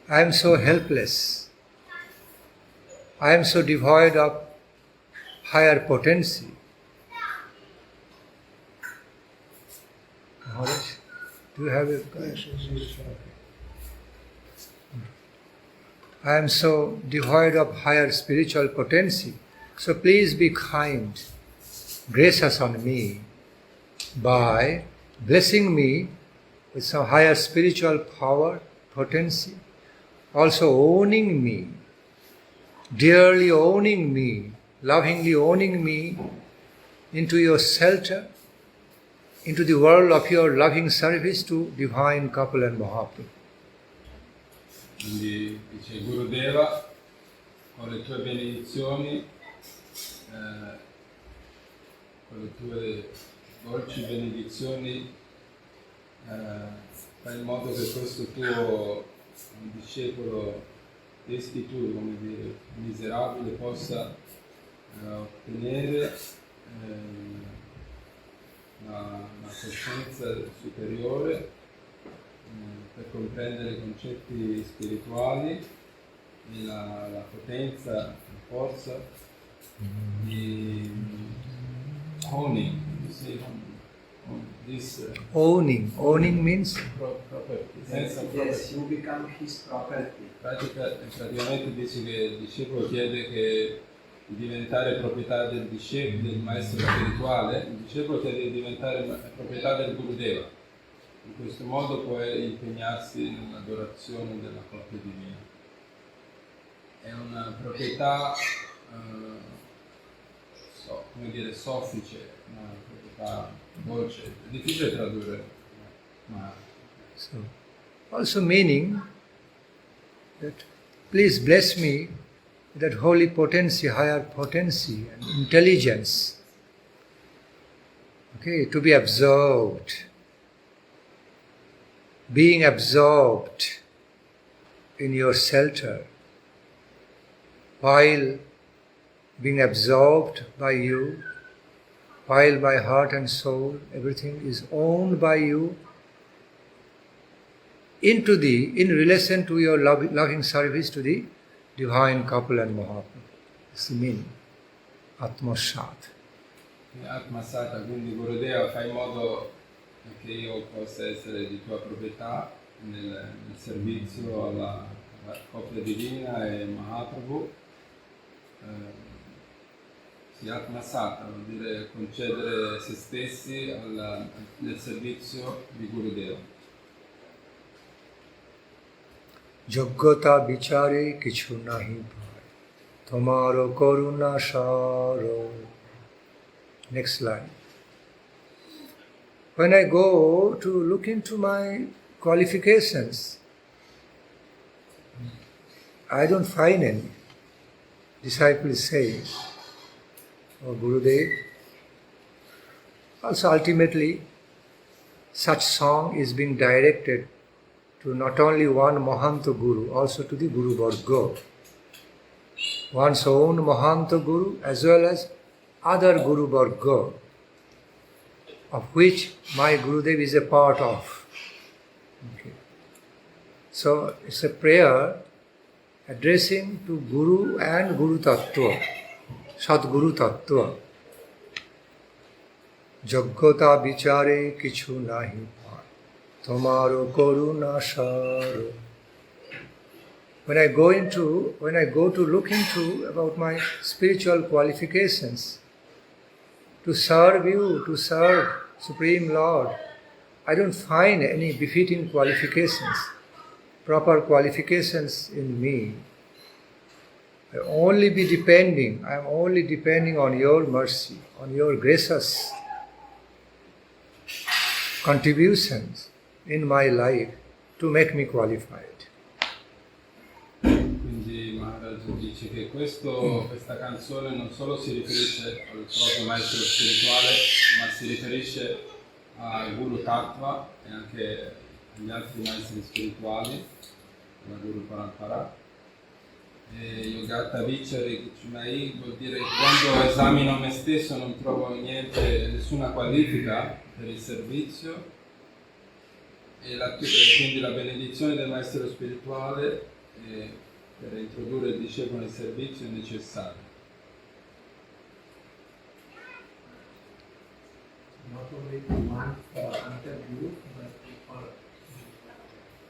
A: I am so helpless, I am so devoid of higher potency. Maharaj, do you have a question? I am so devoid of higher spiritual potency. So please be kind, gracious on me by blessing me with some higher spiritual power, potency, also owning me, dearly owning me, lovingly owning me into your shelter, into the world of your loving service to divine couple and Mahaprabhu.
B: Quindi dice: Gurudeva, con le tue benedizioni, con le tue dolci benedizioni, fai in modo che questo tuo discepolo destituto, come dire, miserabile, possa ottenere una coscienza superiore per comprendere i concetti spirituali e la potenza, la forza di owning.
A: Owning means
B: property.
C: Yes, you become his property.
B: Praticamente dice che il discepolo chiede di diventare proprietà del maestro spirituale, il discepolo chiede di diventare proprietà del Gurudeva. In questo modo può impegnarsi nell'adorazione della coppia divina. È una proprietà, come dire, soffice, una proprietà dolce. È difficile tradurre, ma...
A: so. Also meaning that please bless me with that holy potency, higher potency and intelligence, okay, to be absorbed. Being absorbed in your shelter, while being absorbed by you, while my heart and soul, everything is owned by you, in relation to your loving service to the divine couple and Mahaprabhu. It's the meaning. Atmasat.
B: Atmasata, quindi Gurudeva, fai in modo che io possa essere di tua proprietà nel servizio alla coppia divina e Mahaprabhu. Sì, Atmasata vuol dire concedere se stessi nel servizio di Gurudeva.
A: Yoggata bichare kichu nahi bhai, tomaro karuna sharo. Next line. When I go to look into my qualifications, I don't find any. Disciples say, "Oh Gurudev." Also ultimately, such song is being directed to not only one Mahanta Guru, also to the Guru Varga. One's own Mahanta Guru as well as other Guru Varga, of which my Gurudev is a part of. Okay. So it's a prayer addressing to Guru and Guru Tattva, Sadguru Tattva. Jaggata bichare kichu nahi bhai, tomaro karuna saro. When I go to look into about my spiritual qualifications, to serve you, to serve Supreme Lord, I don't find any befitting qualifications, proper qualifications in me. I am only depending on your mercy, on your gracious contributions in my life to make me qualified.
B: Quindi Maharaj dice che questa canzone non solo si riferisce al proprio maestro spirituale, ma si riferisce al Guru Tattva e anche agli altri maestri spirituali, alla Guru Parampara. E Yogata Vichari Kichunai vuol dire che quando esamino me stesso non trovo nessuna qualifica per il servizio e quindi la benedizione del maestro spirituale per introdurre il discepolo nel servizio è necessaria.
C: Not only to one another guru, but to all.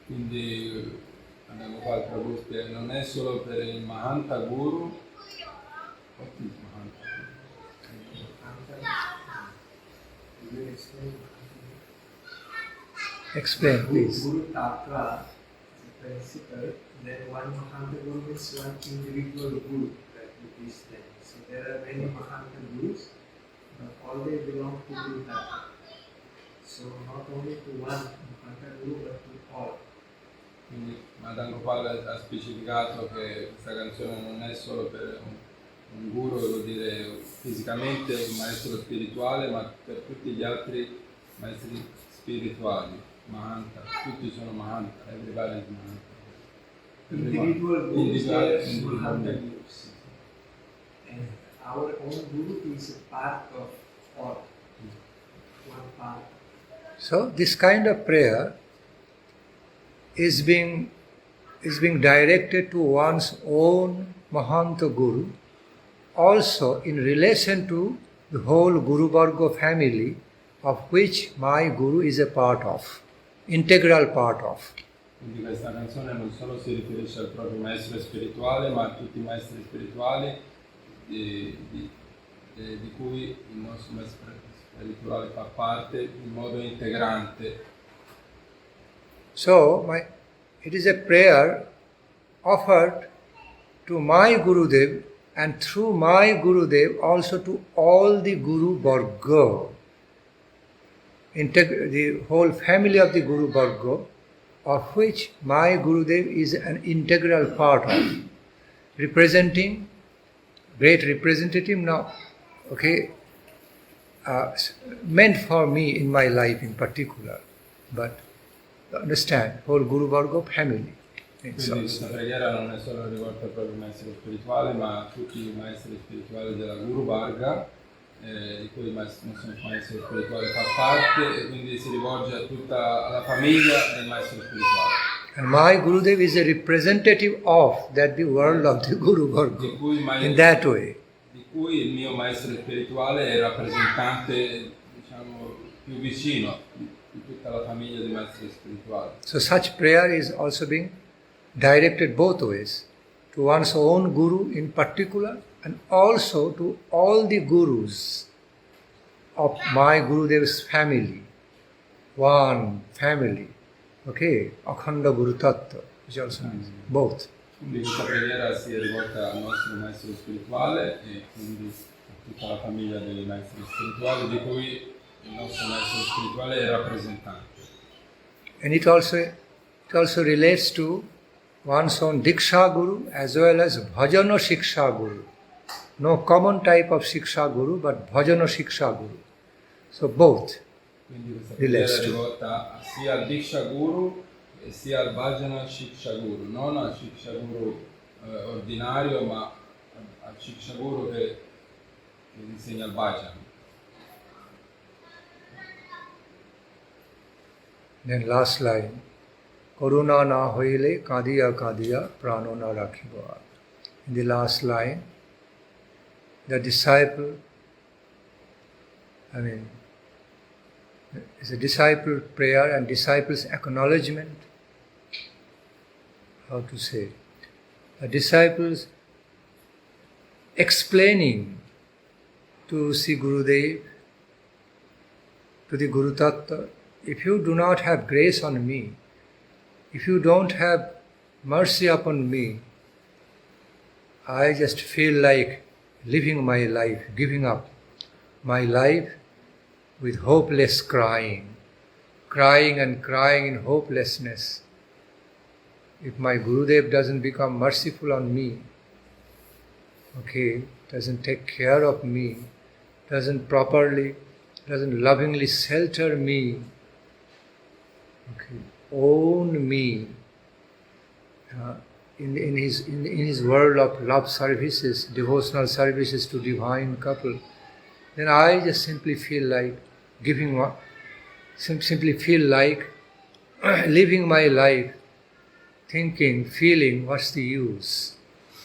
B: Quindi abbiamo qua il Prabhu spiega, non è solo per il Mahanta Guru,
A: Explain, please.
C: Guru Tattva is a principle, then one Mahanta Guru means one individual Guru that you teach them. So there are many Mahanta Gurus, but all they belong to Guru Tattva. So not only to one Mahanta Guru, but to all.
B: Quindi Madan Gopal ha specificato che questa canzone non è solo per un guru, vuol dire fisicamente un maestro spirituale, ma per tutti gli altri maestri spirituali, Mahanta, tutti sono Mahanta, everybody is Mahanta.
C: Individual Gurus are Mahanta Gurus. And our own Guru is a part of all, one part.
A: So this kind of prayer is being directed to one's own Mahanta Guru, also in relation to the whole Guru Varga family, of which my Guru is a part of, integral part of.
B: Quindi questa canzone non solo si riferisce al proprio maestro spirituale, ma a tutti i maestri spirituali di cui il nostro maestro spirituale fa parte in modo integrante.
A: So, it is a prayer offered to my Gurudev and through my Gurudev also to all the Guru Varga, the whole family of the Guru Varga, of which my Gurudev is an integral part of, representing, great representative now, okay, meant for me in my life in particular, but understand, whole Guru Varga family.
B: Quindi questa preghiera non è solo rivolta al proprio maestro spirituale, ma a tutti i maestri spirituali della Guru Varga, di cui il nostro maestro spirituale fa parte, e quindi si rivolge a tutta la famiglia del maestro spirituale.
A: And my Gurudev is a representative of that the world of the Guru Varga in that way.
B: Di cui il mio maestro spirituale è il rappresentante, diciamo, più vicino di tutta la famiglia di maestri spirituali.
A: So such prayer is also being directed both ways, to one's own Guru in particular and also to all the Gurus of my Gurudev's family, one family, okay, Akhanda Guru Tattva, which also means both.
B: Quindi questa preghiera sia rivolta al nostro maestro spirituale e quindi a tutta la famiglia dei maestri spirituali di cui il nostro maestro spirituale è il rappresentante.
A: And it also relates to one's own Diksha Guru as well as Bhajana Shiksha Guru. No common type of Shiksha Guru, but Bhajana Shiksha Guru. So both
B: Quindi questa
A: relates
B: preghiera è
A: to.
B: rivolta sia al Diksha Guru e sia al Bhajana Shiksha Guru, non al Shiksha Guru ordinario, ma al Shiksha Guru che insegna il Bhajana.
A: Then last line, Karuna na hoile kadiya kadiya prano na rakhiba. In the last line, the disciple, it's a disciple prayer and disciple's acknowledgement. How to say? The disciples explaining to Sri Gurudev, to the Guru Tattva, if you do not have grace on me, if you don't have mercy upon me, I just feel like living my life, giving up my life with hopeless crying and crying in hopelessness. If my Gurudev doesn't become merciful on me, okay, doesn't take care of me, doesn't lovingly shelter me, okay, own me in his world of love services, devotional services to divine couple, then I just simply feel like living my life, thinking, feeling, what's the use?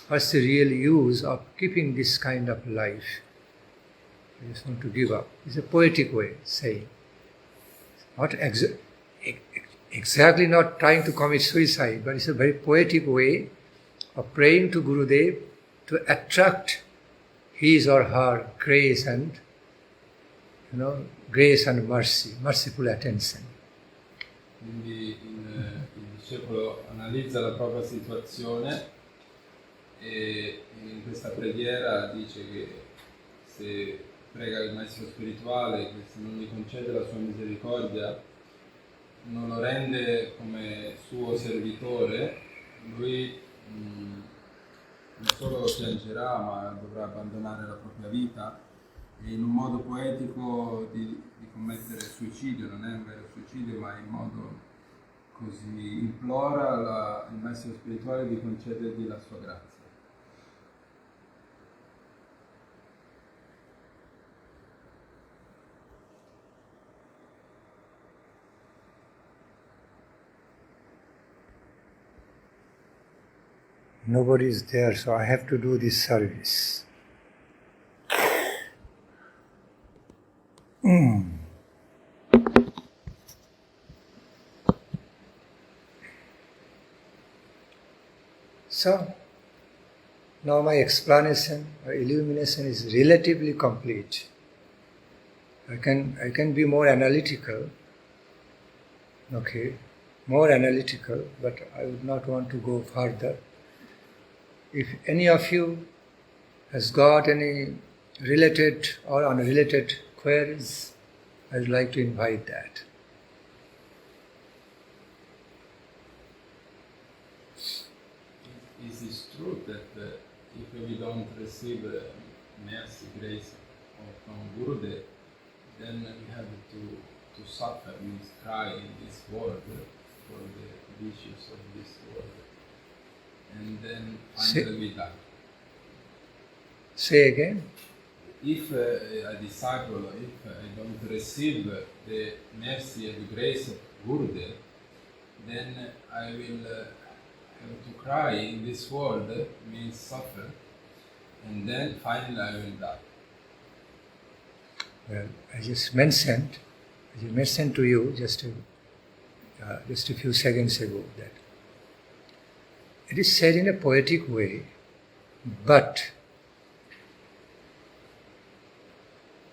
A: What's the real use of keeping this kind of life? I just want to give up. It's a poetic way of saying. Not exactly not trying to commit suicide, but it's a very poetic way of praying to Gurudev to attract his or her grace and, grace and mercy, merciful attention.
B: Quindi il discepolo analizza la propria situazione e in questa preghiera dice che se prega il maestro spirituale che se non gli concede la sua misericordia non lo rende come suo servitore, lui non solo piangerà ma dovrà abbandonare la propria vita e in un modo poetico di commettere suicidio, non è un vero suicidio ma in modo così implora il maestro spirituale di concedergli la sua grazia.
A: Nobody is there, so I have to do this service. So, now my explanation or illumination is relatively complete. I can be more analytical, but I would not want to go further. If any of you has got any related or unrelated queries, I would like to invite that.
B: Is it true that if we don't receive mercy, grace from Gurudev, then we have to suffer, means cry in this world for the issues of this world? And then finally we die.
A: Say again.
B: If a disciple, if I don't receive the mercy and the grace of Gurudev, then I will have to cry in this world, means suffer, and then finally I will die.
A: Well, I just mentioned to you just a few seconds ago that it is said in a poetic way, but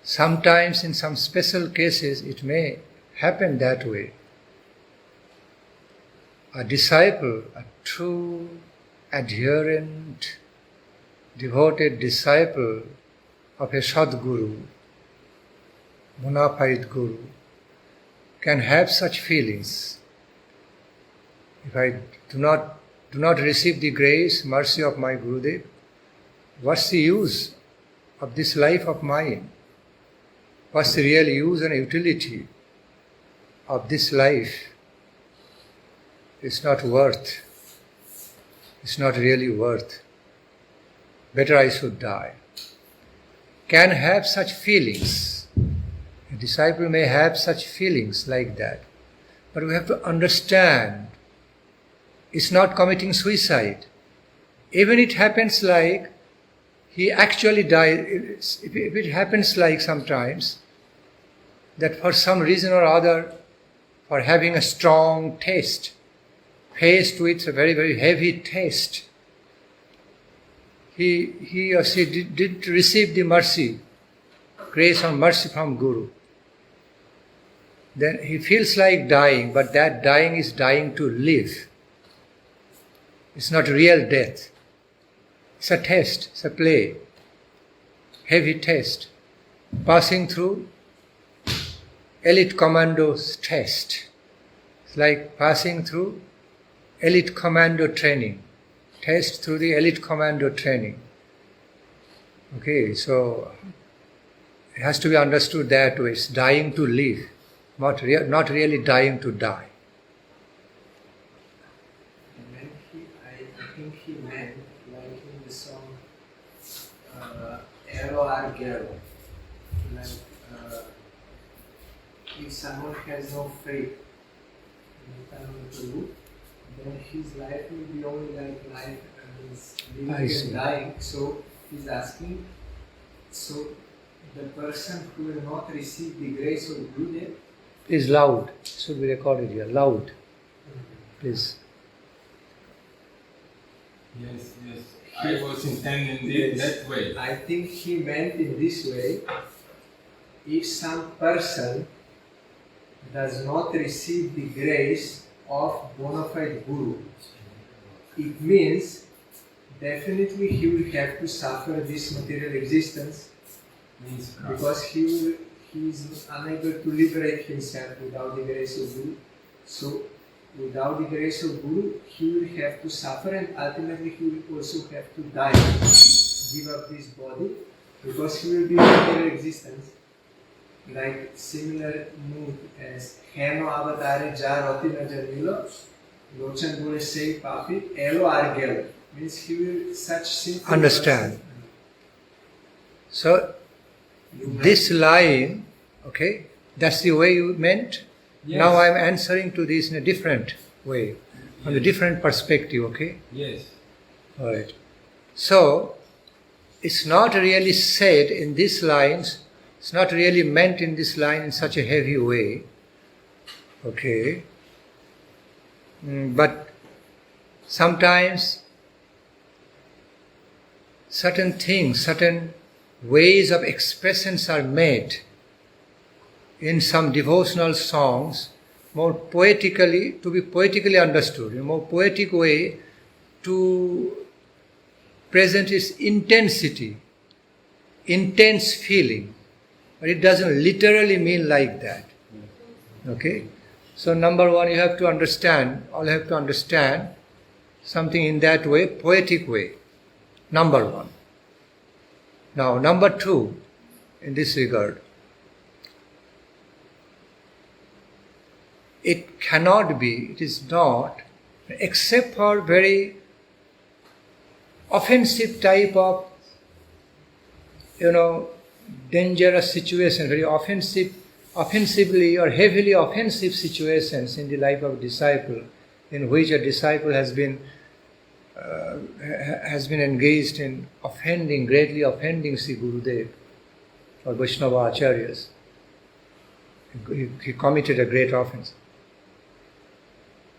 A: sometimes in some special cases it may happen that way. A disciple, a true, adherent, devoted disciple of a Sadguru, bona fide Guru, can have such feelings. If I do not receive the grace, mercy of my Gurudev, what's the use of this life of mine? What's the real use and utility of this life? It's not really worth. Better I should die. Can have such feelings. A disciple may have such feelings like that. But we have to understand, it's not committing suicide. Even it happens like he actually dies, if it happens like sometimes, that for some reason or other, for having a strong taste, faced with a very, very heavy taste, he or she didn't receive the mercy, grace or mercy from Guru. Then he feels like dying, but that dying is dying to live. It's not real death. It's a test, it's a play, heavy test, passing through elite commando's test. It's like passing through elite commando training, test through the elite commando training. Okay, so it has to be understood that way. It's dying to live, not really dying to die.
C: I think he meant, like in the song Ero Argero, like if someone has no faith in eternal truth, then his life will be only like life and is living and dying. So he's asking, so the person who will not receive the grace of Gurudev.
A: Please loud, should be recorded here, loud. Please.
B: Yes. I was intending it that way.
C: I think he meant in this way, if some person does not receive the grace of bona fide Guru, it means definitely he will have to suffer this material existence because he is unable to liberate himself without the grace of Guru. So without the grace of Guru, he will have to suffer and ultimately he will also have to die, give up this body, because he will be in material existence. Like similar mood as Heno avatare ja roti na janmilo, Lochan bole sei papi, elo argelo. Means he will such simple.
A: Understand. So this line, okay, that's the way you meant.
B: Yes.
A: Now I am answering to this in a different way, from a different perspective, okay?
B: Yes.
A: Alright. So, it's not really said in these lines, it's not really meant in this line in such a heavy way, okay? But sometimes certain things, certain ways of expressions are made in some devotional songs more poetically, to be poetically understood, in a more poetic way to present its intensity, intense feeling. But it doesn't literally mean like that. Okay? So number one, you have to understand, all have to understand something in that way, poetic way. Number one. Now, number two, in this regard, it cannot be, it is not, except for very offensive type of, dangerous situation, very offensively or heavily offensive situations in the life of a disciple, in which a disciple has been engaged in greatly offending Sri Gurudev or Vaishnava Acharyas. He committed a great offense.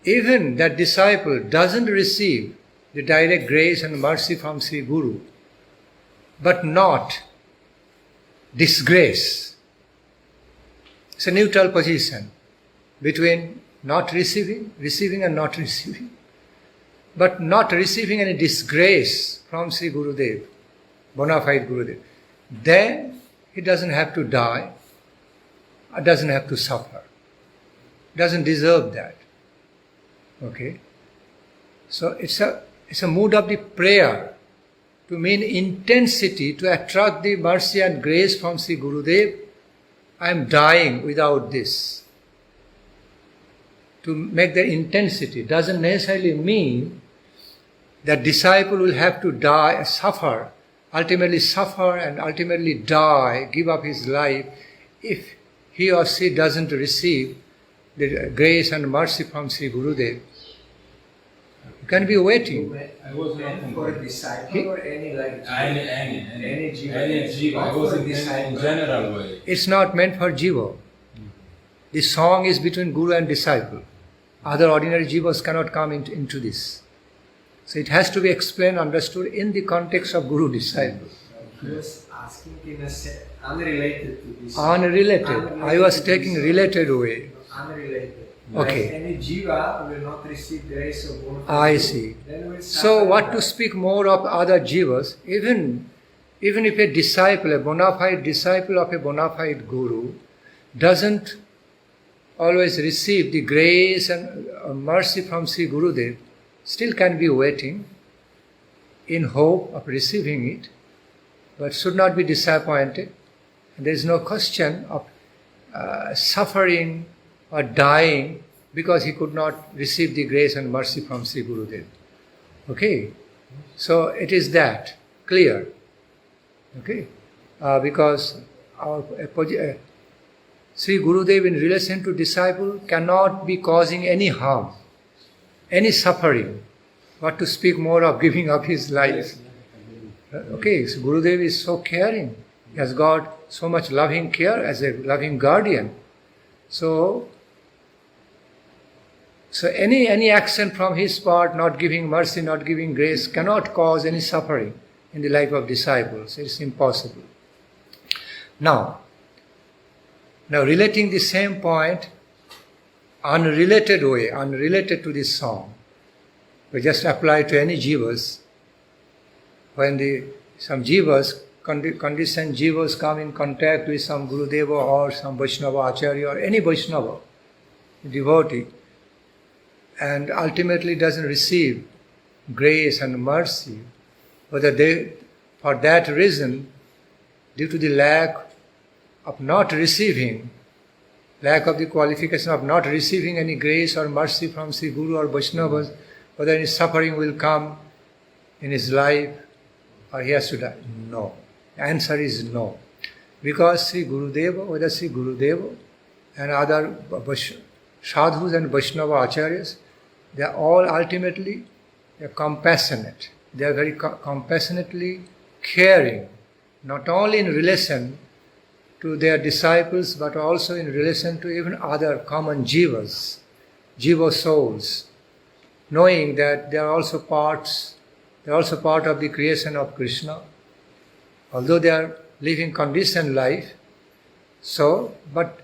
A: Even that disciple doesn't receive the direct grace and mercy from Sri Guru, but not disgrace. It's a neutral position between not receiving and not receiving, but not receiving any disgrace from Sri Gurudev, bona fide Gurudev. Then he doesn't have to die, or doesn't have to suffer, doesn't deserve that. Okay? So it's a mood of the prayer to mean intensity to attract the mercy and grace from Sri Gurudev. I am dying without this. To make the intensity doesn't necessarily mean that disciple will have to die, suffer and ultimately die, give up his life if he or she doesn't receive the grace and mercy from Sri Gurudev. You can be waiting.
B: I was not
C: for a disciple or any like
B: any jiva. I was in general way.
A: It's not meant for jiva. The song is between guru and disciple. Other ordinary jivas cannot come into this. So it has to be explained, understood in the context of guru-disciple.
C: He was asking in a unrelated to this.
A: Unrelated. I was taking related way.
C: Unrelated.
A: Okay.
C: Like any jiva will not receive grace of bona fide.
A: I see. So what to speak more of other jivas, even if a disciple, a bona fide disciple of a bona fide guru, doesn't always receive the grace and mercy from Sri Gurudev, still can be waiting in hope of receiving it, but should not be disappointed. There is no question of suffering or dying because he could not receive the grace and mercy from Sri Gurudev. Okay? So it is that, clear. Okay? Because Sri Gurudev in relation to disciple cannot be causing any harm, any suffering, but to speak more of giving up his life. Okay, so Gurudev is so caring. He has got so much loving care as a loving guardian. So any action from his part, not giving mercy, not giving grace, cannot cause any suffering in the life of disciples. It's impossible. Now relating the same point, unrelated way, unrelated to this song, we just apply to any jivas. When some jivas, conditioned jivas come in contact with some Gurudeva or some Vaishnava Acharya or any Vaishnava, devotee, and ultimately doesn't receive grace and mercy, whether they, for that reason, due to the lack of not receiving, lack of the qualification of not receiving any grace or mercy from Sri Guru or Vaishnavas, whether any suffering will come in his life or he has to die. No. The answer is no. Because Sri Gurudeva, whether Sri Gurudeva and other sadhus and Vaishnava acharyas, they are all ultimately compassionate. They are very compassionately caring, not only in relation to their disciples, but also in relation to even other common jivas, jiva souls, knowing that they are also part of the creation of Krishna, although they are living conditioned life. So, but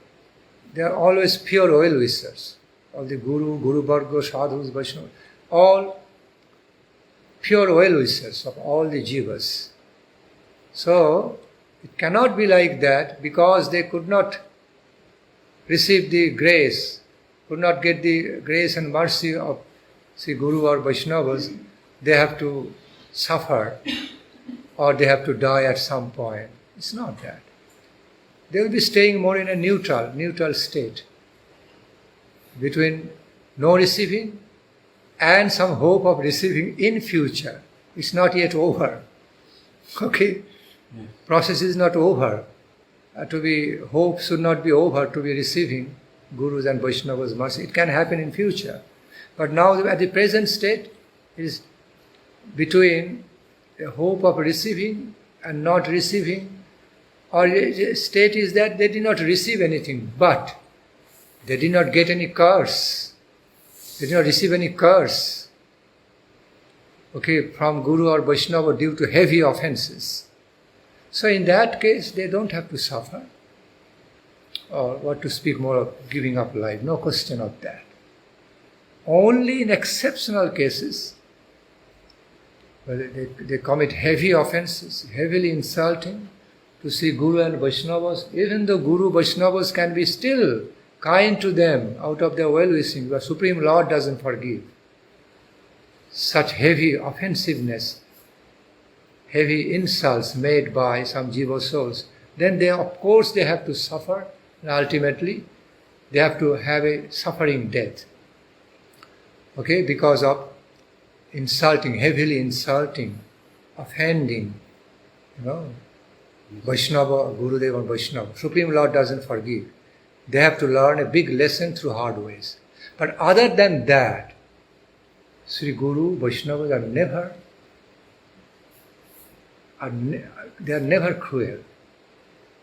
A: they are always pure well-wishers. All the Guru Varga, Sadhus, Vaishnavas, all pure well-wishers of all the jivas. So, it cannot be like that because they could not receive the grace, could not get the grace and mercy of Sri Guru or Vaishnavas. They have to suffer or they have to die at some point. It's not that. They will be staying more in a neutral state between no receiving and some hope of receiving in future. It's not yet over. Okay? Yes. Process is not over. Hope should not be over to be receiving Gurus and Vaishnavas' mercy. It can happen in future. But now at the present state is between a hope of receiving and not receiving, or a state is that they did not receive anything, but they did not get any curse. They did not receive any curse, from Guru or Vaishnava due to heavy offenses. So in that case, they don't have to suffer. Or what to speak more of giving up life, no question of that. Only in exceptional cases, where they commit heavy offenses, heavily insulting to Sri Guru and Vaishnavas, even though Guru Vaishnavas can be still kind to them out of their well-wishing, but Supreme Lord doesn't forgive. Such heavy offensiveness, heavy insults made by some jiva souls, then they of course they have to suffer, and ultimately they have to have a suffering death. Because of insulting, heavily insulting, offending, Vaishnava, Gurudev and Vaishnava. Supreme Lord doesn't forgive. They have to learn a big lesson through hard ways. But other than that, Sri Guru, Vaishnavas are never cruel.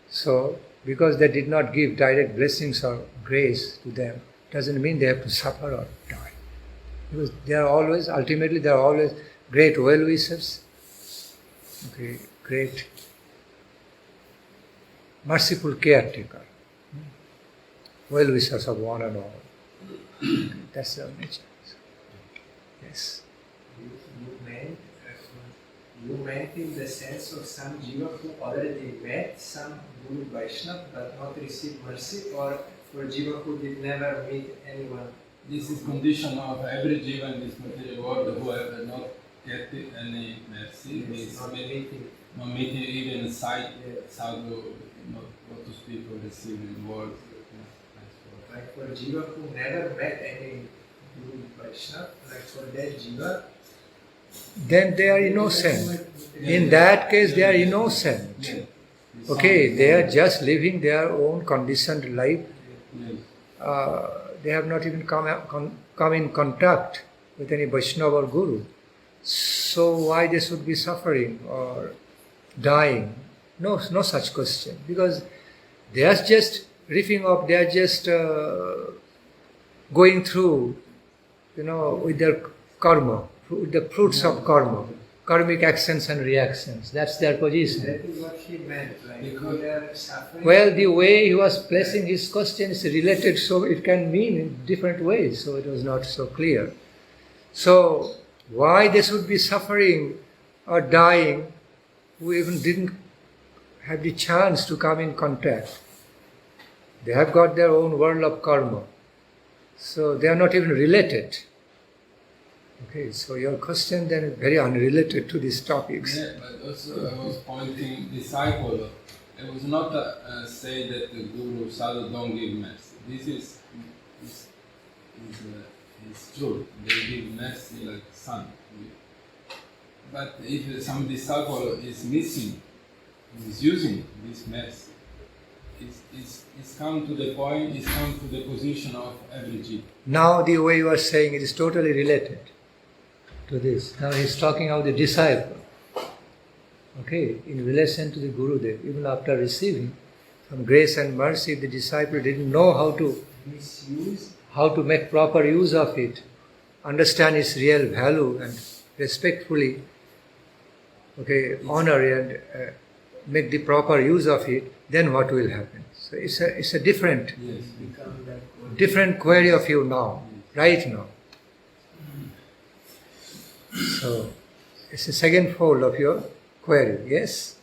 A: So, because they did not give direct blessings or grace to them, doesn't mean they have to suffer or die. Because they are always great well-wishers, great merciful caretaker, well-wishers of one and all. That's their nature. Yes.
C: You meant in the sense of some jiva who already met some Guru Vaishnava but not received mercy, or for jiva who did never meet anyone?
B: This is condition of every jiva in this material world who have not get any mercy.
C: Yes, not meeting
B: even sight, sadhu, what to speak or receive in the world.
C: Like for jiva who never met any Guru Vaishnava, like for that jiva,
A: then they are innocent. In that case, they are innocent. They are just living their own conditioned life. They have not even come in contact with any Vaishnava or Guru. So why they should be suffering or dying? No such question. Because they are just riffing up, they are just going through, with their karma, with the fruits of karma, karmic actions and reactions. That's their position.
C: that is what he meant. Like they are suffering.
A: Well, the way he was placing his question is related, so it can mean in different ways, so it was not so clear. So, why they should be suffering or dying who even didn't have the chance to come in contact? They have got their own world of karma. So, they are not even related. So your question then is very unrelated to these topics.
B: Yeah, but also I was pointing disciple. I was not say that the Guru Sadhu don't give mercy. This is true. They give mercy like sun. But if some disciple is missing, is using this mercy, it's come to the point, it's come to the position of every jiva.
A: Now the way you are saying it is totally related to this. Now he is talking of the disciple. In relation to the Gurudev, even after receiving some grace and mercy, the disciple didn't know how to make proper use of it, understand its real value and respectfully honor and make the proper use of it, then what will happen? So it's a different query of you now, right now. So, it's the second fold of your query, yes?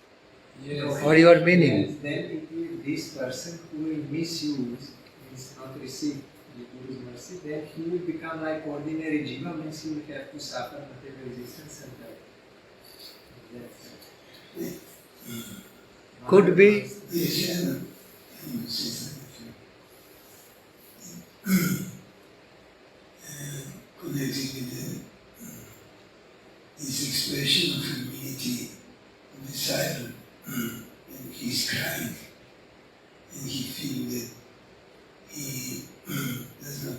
B: Yes.
A: Or your meaning?
C: Yes, then it will, this person who will misuse, means not receive the Guru's mercy, then he will become like ordinary jiva, means he will have to suffer material resistance and die.
A: Could be.
D: Connecting with this expression of humility of the disciple, and he's crying, and he feels that he does not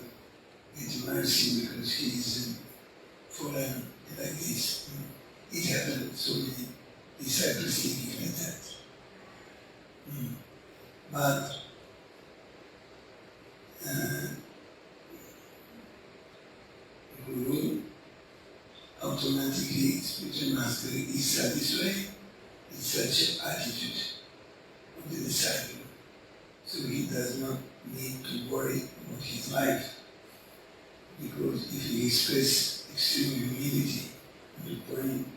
D: get mercy because he disciples thinking like that. But Guru automatically, spiritual master is satisfied with such attitude of the disciple. So he does not need to worry about his life, because if he expresses extreme humility to the point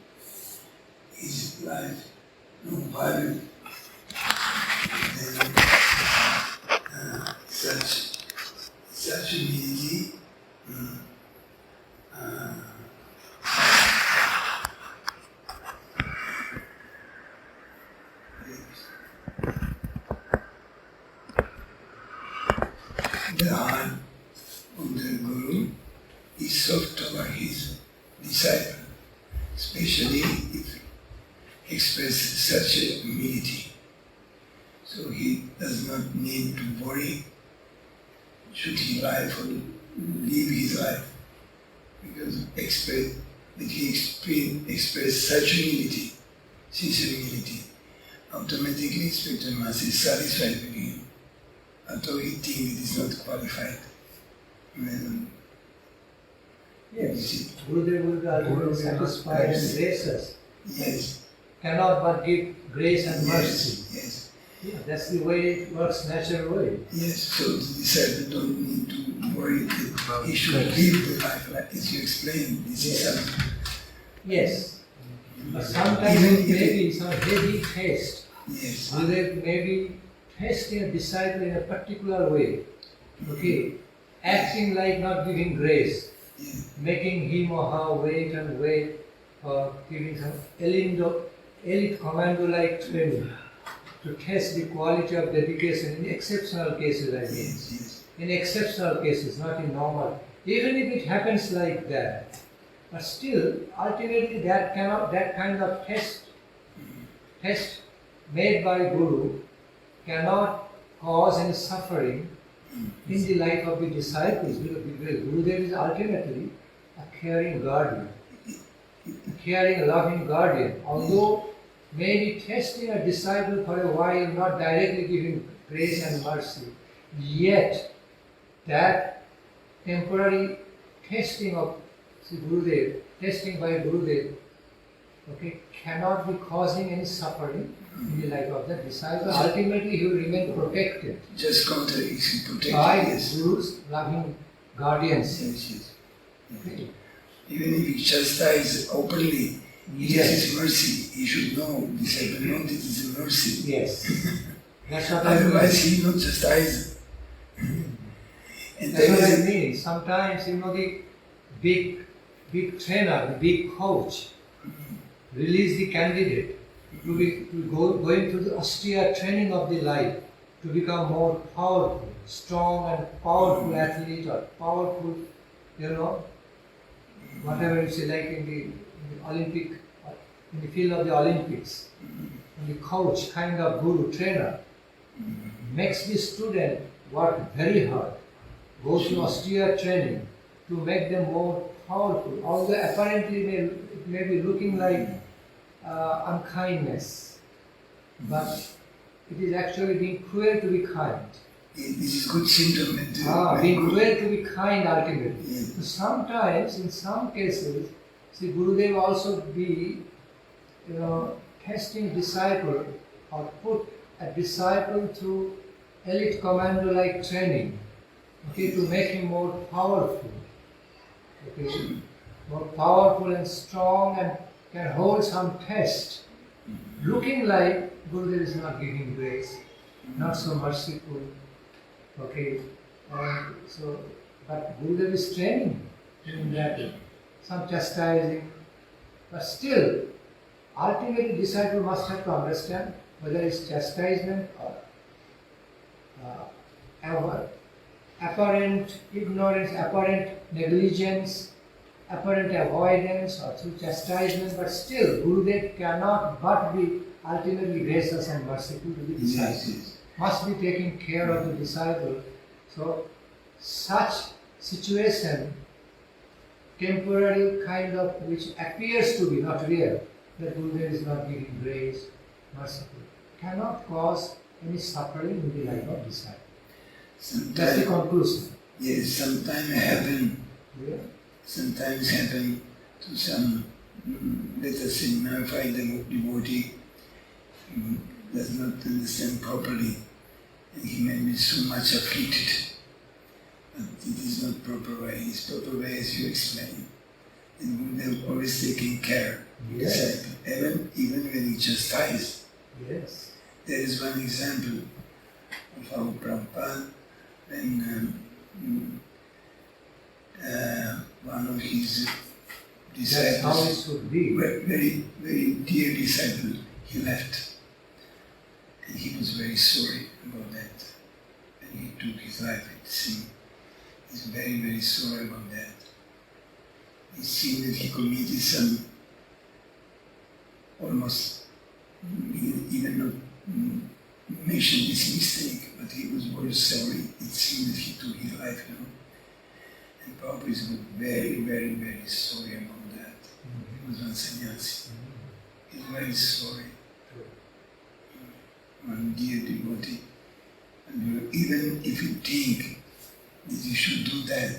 D: his life no value, then such humility the heart of the Guru is soft toward his disciple, especially if he expresses such a humility. So he does not need to worry should he live or live his life, because he express such humility, sincere humility, automatically spiritual master is satisfied with him, although he thinks it is not qualified.
C: Yes, Gurudev will be ultimately satisfied and gracious.
D: Yes.
C: Cannot but give grace and mercy.
D: Yes.
C: Yeah, that's the way it works, natural way.
D: Yes, so the disciple don't need to worry that he should live the life like as you explained. This is something.
C: Yes. But sometimes it may be some heavy test.
D: Yes.
C: Gurudev may be testing a disciple in a particular way. Okay. Acting like not giving grace. Making him or her wait and wait for giving some elite commando-like training to test the quality of dedication in exceptional cases, I mean.
D: Yes.
C: In exceptional cases, not in normal. Even if it happens like that, but still, ultimately that kind of test made by Guru cannot cause any suffering in the life of the disciples, because Gurudev is ultimately a caring guardian, a caring, loving guardian. Although maybe testing a disciple for a while, not directly giving grace and mercy, yet that temporary testing of Gurudev, testing by Gurudev, okay, cannot be causing any suffering in the life of the disciple. Ultimately, he will remain protected.
D: Just contrary, is protected.
C: By
D: Yes.
C: Guru's loving guardianship.
D: Yes.
C: Okay.
D: Even if he chastises openly, it is his mercy. He should know, disciple know that it is a mercy.
C: Yes. That's what I mean.
D: Otherwise, he will not chastise. And
C: That's
D: there
C: what I
D: is
C: mean. Sometimes, the big trainer, the big coach, release the candidate to going through the austere training of the life to become more powerful, strong and powerful athlete or powerful, whatever you say, like in the Olympic, in the field of the Olympics. And the coach, kind of guru, trainer, makes the student work very hard, go through austere training to make them more powerful. Although apparently it may be looking like unkindness, but it is actually being cruel to be kind.
D: this is good symptom.
C: Being cruel to be kind ultimately.
D: Yes.
C: So sometimes, in some cases, Gurudev also be, testing disciple or put a disciple through elite commando-like training, okay, to make him more powerful, okay, more powerful and strong and can hold some test, looking like Gurudev is not giving grace, not so merciful, okay, and so, but Gurudev is training in that, some chastising, but still, ultimately disciple must have to understand whether it's chastisement or apparent ignorance, apparent negligence, apparent avoidance or through chastisement, but still Gurudev cannot but be ultimately gracious and merciful to the disciple.
D: Yes.
C: Must be taking care of the disciple. So such situation, temporary kind of, which appears to be not real,
A: that Gurudev is not giving grace, merciful, cannot cause any suffering in the life of disciple. That's the conclusion.
D: Yes, sometimes happen.
A: Yeah.
D: Sometimes happen to some, let us say, modified devotee who does not understand properly, and he may be so much afflicted. But it is not proper way. It's proper way as you explain. And Gurudev always taking care of the disciple, even when he chastises.
A: Yes.
D: There is one example of how Prabhupada, when one of his disciples,
A: that's how it should be.
D: very, very dear disciple, he left. And he was very sorry about that. And he took his life, it seemed. He's very, very sorry about that. It seemed that he committed some, almost, even not mentioned this mistake, but he was very sorry. It seemed that he took his life, And Prabhupada was very, very, very sorry about that. He was one sannyasi. He was very sorry. One dear devotee. And even if you think that you should do that,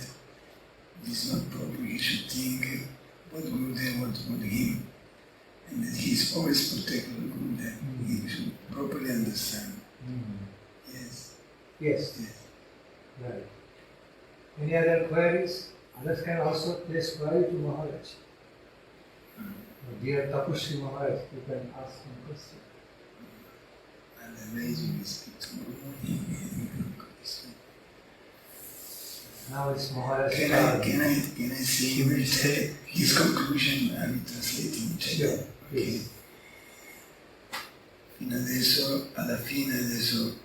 D: it is not proper. You should think what Gurudev wants for him, and that he is always protected by Gurudev. He should properly understand. Yes.
A: Yes.
D: Yes.
A: Right. Any other queries? Others can also place query to Maharaj. Dear Tapusri Maharaj, you can ask some question.
D: Otherwise you will speak tomorrow morning.
A: Now it's Maharaj.
D: Can I say his conclusion? I will translate in Czech.
A: Sure.
D: Okay. Fino adesso, alla fine adesso,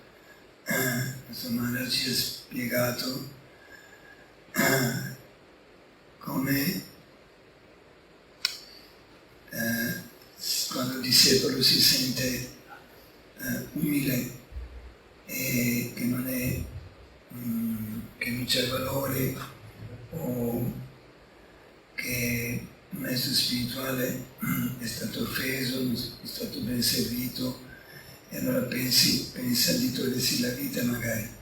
D: questo Maharaj ci ha spiegato come quando il discepolo si sente umile e che non è che non c'è valore o che il maestro spirituale è stato offeso, non è stato ben servito e allora pensa di togliersi la vita magari.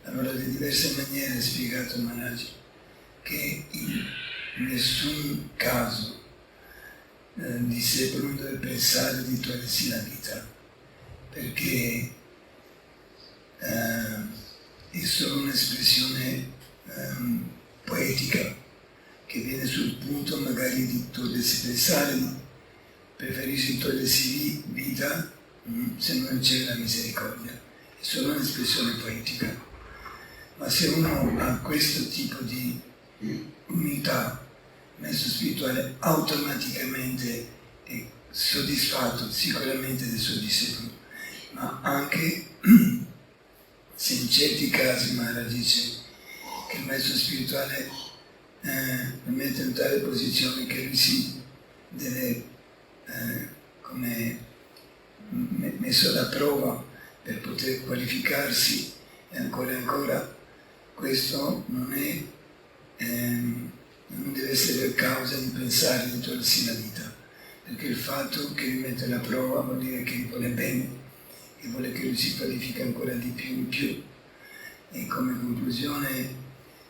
D: Allora di diverse maniere ha spiegato Maharaj che in nessun caso il discepolo non deve pensare di togliersi la vita, perché è solo un'espressione poetica che viene sul punto magari di togliersi, pensare, preferisci togliersi vita se non c'è la misericordia, è solo un'espressione poetica. Ma se uno ha questo tipo di umiltà, il maestro spirituale automaticamente è soddisfatto sicuramente del suo discepolo, ma anche se in certi casi Maharaj dice che il maestro spirituale lo mette in tale posizione che lui si deve come messo alla prova per poter qualificarsi e ancora questo non deve essere causa di pensare di togliersi la vita, perché il fatto che lui mette alla prova vuol dire che lui vuole bene e vuole che lui si qualifica ancora di più in più. E come conclusione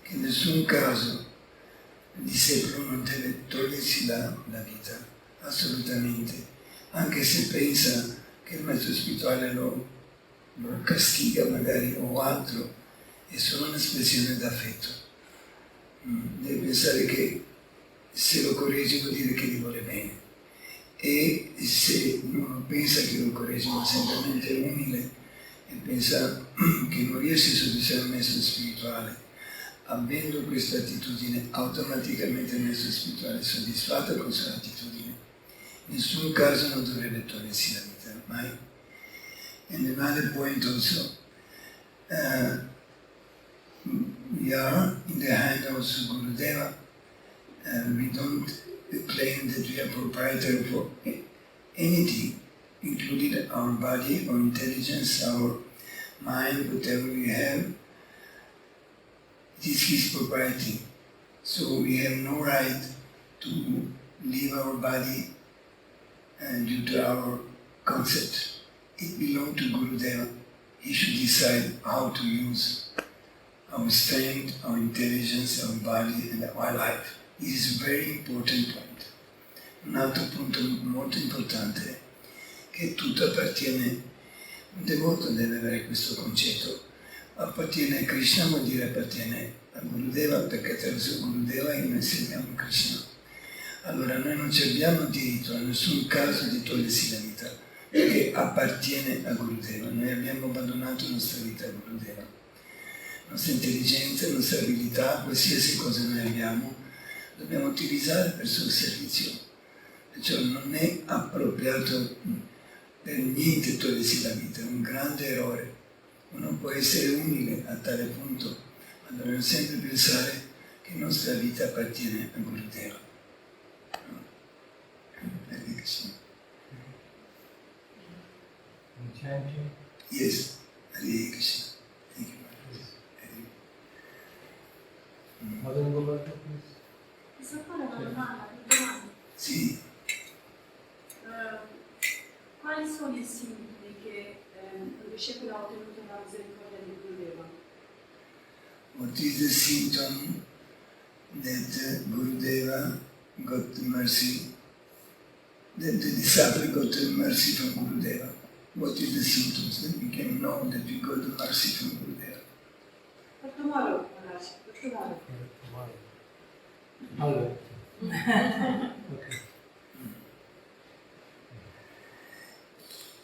D: che in nessun caso il discepolo non deve togliersi la vita, assolutamente, anche se pensa che il maestro spirituale lo castiga magari o altro, è solo un'espressione d'affetto. Deve pensare che se lo corregge vuol dire che gli vuole bene, e se non pensa che lo corregge ma semplicemente è umile e pensa che non riesce a soddisfare il maestro spirituale, avendo questa attitudine automaticamente il maestro spirituale è soddisfatto con la sua attitudine, in nessun caso non dovrebbe togliersi la vita, mai. And another point also, we are in the hand of Gurudeva, and we don't claim that we are proprietary for anything, including our body or intelligence, our mind, whatever we have. It is his propriety. So we have no right to leave our body and due to our concept, it belongs to Gurudeva. He should decide how to use our strength, our intelligence, our body and our life. This is a very important point. Un altro punto molto importante è che tutto appartiene, un devoto deve avere questo concetto, appartiene a Krishna vuol dire appartiene a Gurudeva, perché attraverso Gurudeva noi seguiamo Krishna. Allora noi non ci abbiamo diritto a nessun caso di togliersi la vita, perché appartiene a Gurudeva. Noi abbiamo abbandonato la nostra vita a Gurudeva. La nostra intelligenza, la nostra abilità, qualsiasi cosa noi abbiamo, dobbiamo utilizzare per il suo servizio. Perciò non è appropriato per niente togliersi la vita, è un grande errore. Uno può essere umile a tale punto, ma dobbiamo sempre pensare che la nostra vita appartiene a Gurudeva.
A: Chanting.
D: Yes, Hare Krishna. Thank you.
A: Madam Gopal, please.
E: Posso fare una domanda?
D: Sì,
E: Quali sono i sintomi che un discepolo ha ottenuto dalla misericordia di Gurudeva?
D: what is the symptom that Gurudeva got the mercy, that the disciple got the mercy from Gurudeva? What is the symptoms that we can know that we got the mercy from Gurudeva?
E: Per tomorrow, Maharaj, per tomorrow.
A: All right. Okay.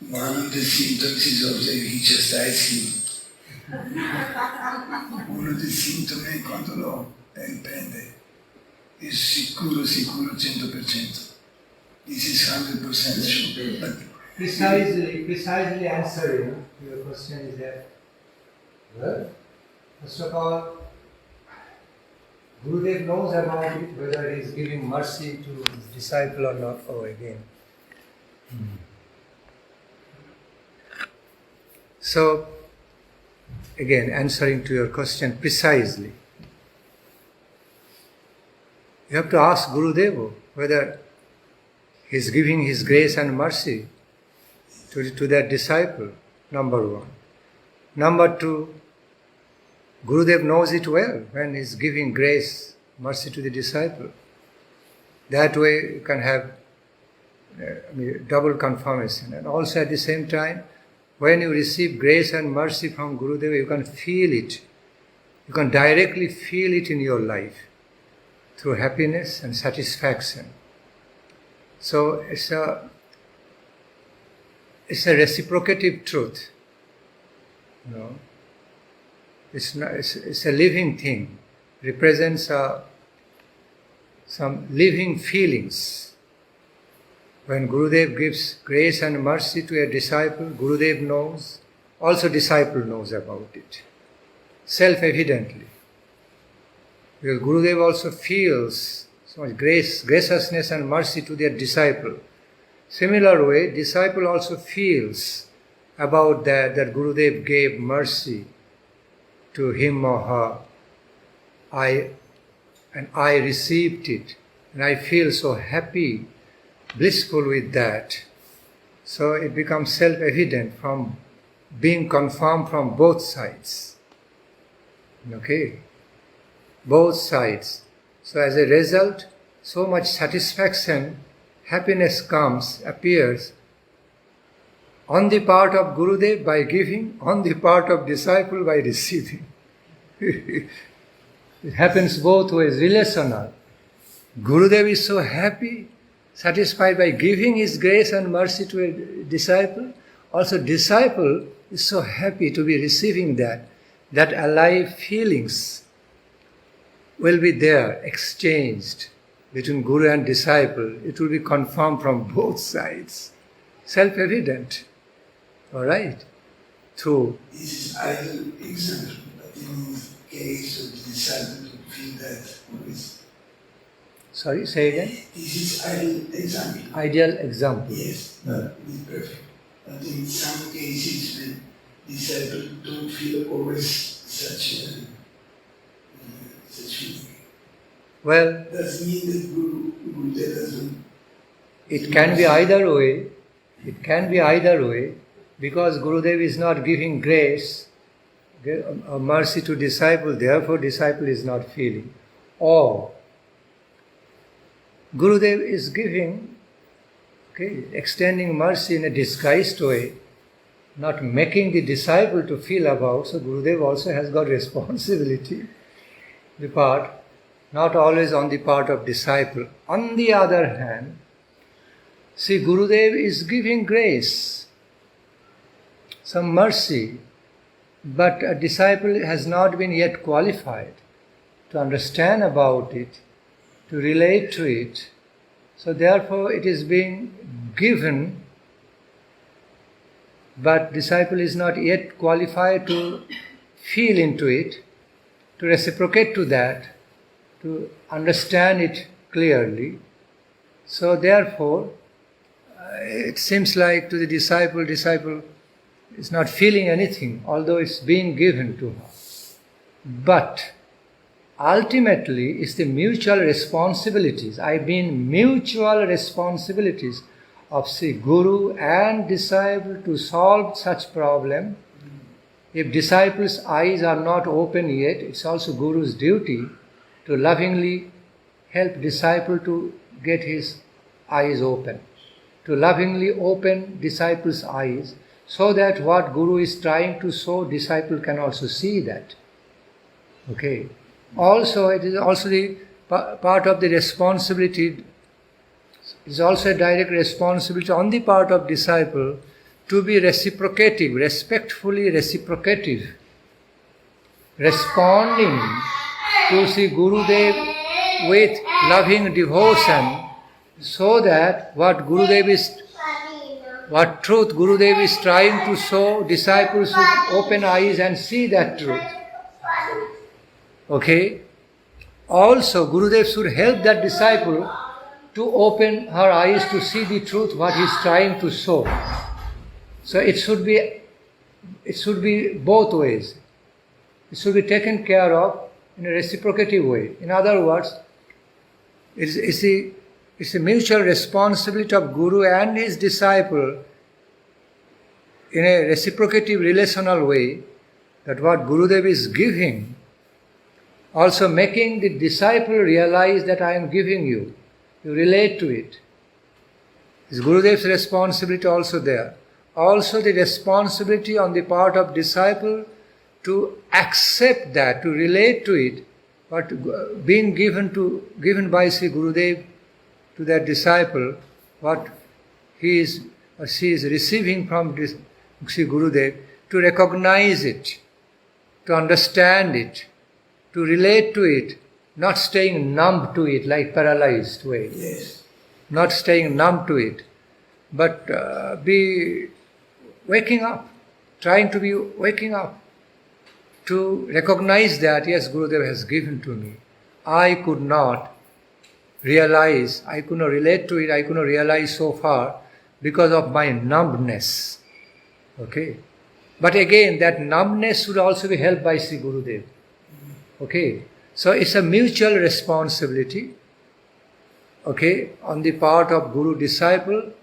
D: One of the symptoms is also he chastised him. Uno dei sintomi è quando lo riprende. È sicuro 100%. This is 100% sure. But
A: Precisely answering to your question is that, well, first of all, Gurudev knows about it, whether he is giving mercy to his disciple or not. Oh, again. So, again, answering to your question precisely, you have to ask Gurudev whether he is giving his grace and mercy to that disciple, number one. Number two, Gurudev knows it well when he is giving grace, mercy to the disciple. That way you can have double confirmation. And also at the same time, when you receive grace and mercy from Gurudev, you can feel it. You can directly feel it in your life through happiness and satisfaction. So it's a reciprocative truth. You know, it's a living thing. Represents some living feelings. When Gurudev gives grace and mercy to a disciple, Gurudev knows, also disciple knows about it, self-evidently. Because Gurudev also feels so much graciousness and mercy to their disciple. Similar way, disciple also feels about that Gurudev gave mercy to him or her. I received it, and I feel so happy, blissful with that. So it becomes self-evident from being confirmed from both sides. Okay? Both sides. So as a result, so much satisfaction, happiness appears on the part of Gurudev by giving, on the part of disciple by receiving. It happens both ways, relational. Gurudev is so happy, satisfied by giving his grace and mercy to a disciple. Also disciple is so happy to be receiving that alive feelings will be there, exchanged between Guru and disciple. It will be confirmed from both sides. Self-evident. All right? Through.
D: this is idle example, but in case of the disciple to feel that always.
A: Sorry, say again?
D: This is idle example.
A: Ideal example.
D: Yes, but it's perfect. But in some cases, the disciples don't feel always such feeling.
A: Well,
D: Doesn't mean that Gurudev doesn't
A: it can be either way. It can be either way, because Gurudev is not giving grace, mercy to disciple, therefore disciple is not feeling. Or Gurudev is giving, extending mercy in a disguised way, not making the disciple to feel about, so Gurudev also has got responsibility, the part, not always on the part of disciple. On the other hand, see, Gurudev is giving grace, some mercy, but a disciple has not been yet qualified to understand about it, to relate to it. So therefore it is being given, but disciple is not yet qualified to feel into it, to reciprocate to that, to understand it clearly. So therefore, it seems like to the disciple is not feeling anything, although it's being given to her. But ultimately, it's the mutual responsibilities, mutual responsibilities of Sri Guru and disciple to solve such problem. If disciple's eyes are not open yet, it's also Guru's duty to lovingly help disciple to get his eyes open, to lovingly open disciple's eyes, so that what Guru is trying to show, disciple can also see that. Okay. Also, it is also the part of the responsibility, it is also a direct responsibility on the part of disciple to be reciprocative, respectfully reciprocative, responding to Sri Gurudev with loving devotion, so that what truth Gurudev is trying to show, disciples should open eyes and see that truth. Okay? Also, Gurudev should help that disciple to open her eyes to see the truth, what he is trying to show. So it should be both ways. It should be taken care of in a reciprocative way. In other words, it's a mutual responsibility of Guru and his disciple in a reciprocative relational way, that what Gurudev is giving, also making the disciple realize that I am giving you. You relate to it. Is Gurudev's responsibility also there? Also the responsibility on the part of disciple to accept that, to relate to it, what being given by Sri Gurudev to that disciple, what he is or she is receiving from Sri Gurudev, to recognize it, to understand it, to relate to it, not staying numb to it like paralyzed way.
D: Yes.
A: Not staying numb to it, but be waking up, trying to be waking up, to recognize that, yes, Gurudev has given to me. I could not realize, I could not relate to it, I could not realize so far because of my numbness. Okay? But again, that numbness should also be helped by Sri Gurudev. Okay? So it's a mutual responsibility, okay, on the part of Guru disciple,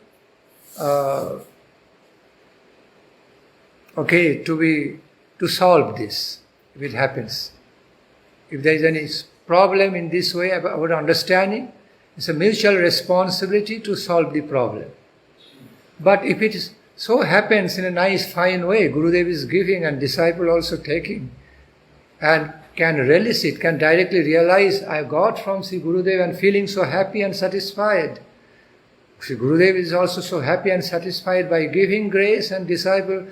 A: okay, to solve this, if it happens. If there is any problem in this way about understanding, it's a mutual responsibility to solve the problem. But if it is, so happens in a nice, fine way, Gurudev is giving and disciple also taking, and can relish it, can directly realize, I got from Sri Gurudev and feeling so happy and satisfied. Sri Gurudev is also so happy and satisfied by giving grace, and disciple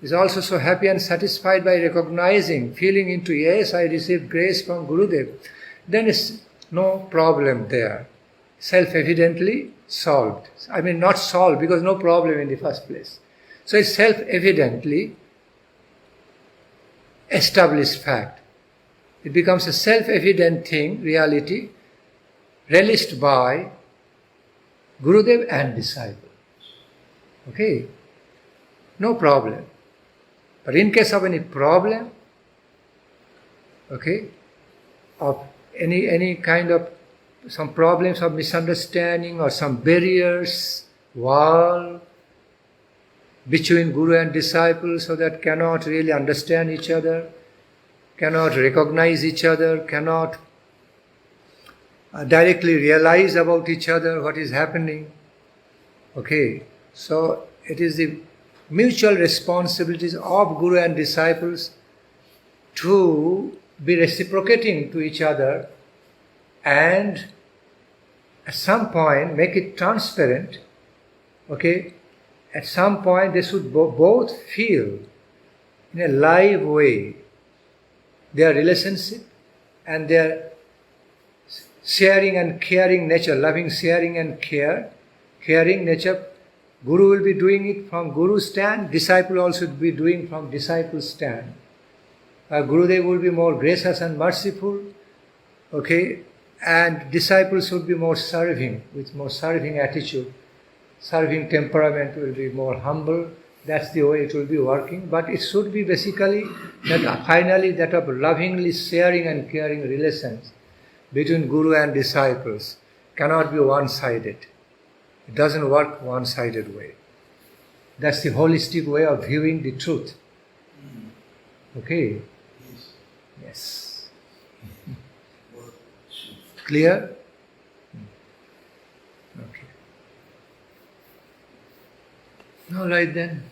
A: is also so happy and satisfied by recognizing, feeling into, yes, I received grace from Gurudev. Then it's no problem there. Self-evidently solved. I mean, not solved because no problem in the first place. So it's self-evidently established fact. It becomes a self-evident thing, reality, relished by Gurudev and disciple. Okay? No problem. But in case of any problem, okay, of any kind of some problems of misunderstanding or some barriers, wall between Guru and disciple, so that cannot really understand each other, cannot recognize each other, cannot directly realize about each other what is happening. Okay, so it is the mutual responsibilities of Guru and disciples to be reciprocating to each other and at some point make it transparent. Okay, at some point they should both feel in a live way their relationship and their sharing and caring nature, loving sharing and caring nature. Guru will be doing it from Guru's stand, disciple also will be doing from disciple's stand. Gurudev will be more gracious and merciful, okay, and disciples should be more serving, with more serving attitude. Serving temperament will be more humble. That's the way it will be working. But it should be basically that finally that of lovingly sharing and caring relations between Guru and disciples cannot be one-sided. It doesn't work one-sided way. That's the holistic way of viewing the truth. Okay? Yes. Clear? Okay. All right then.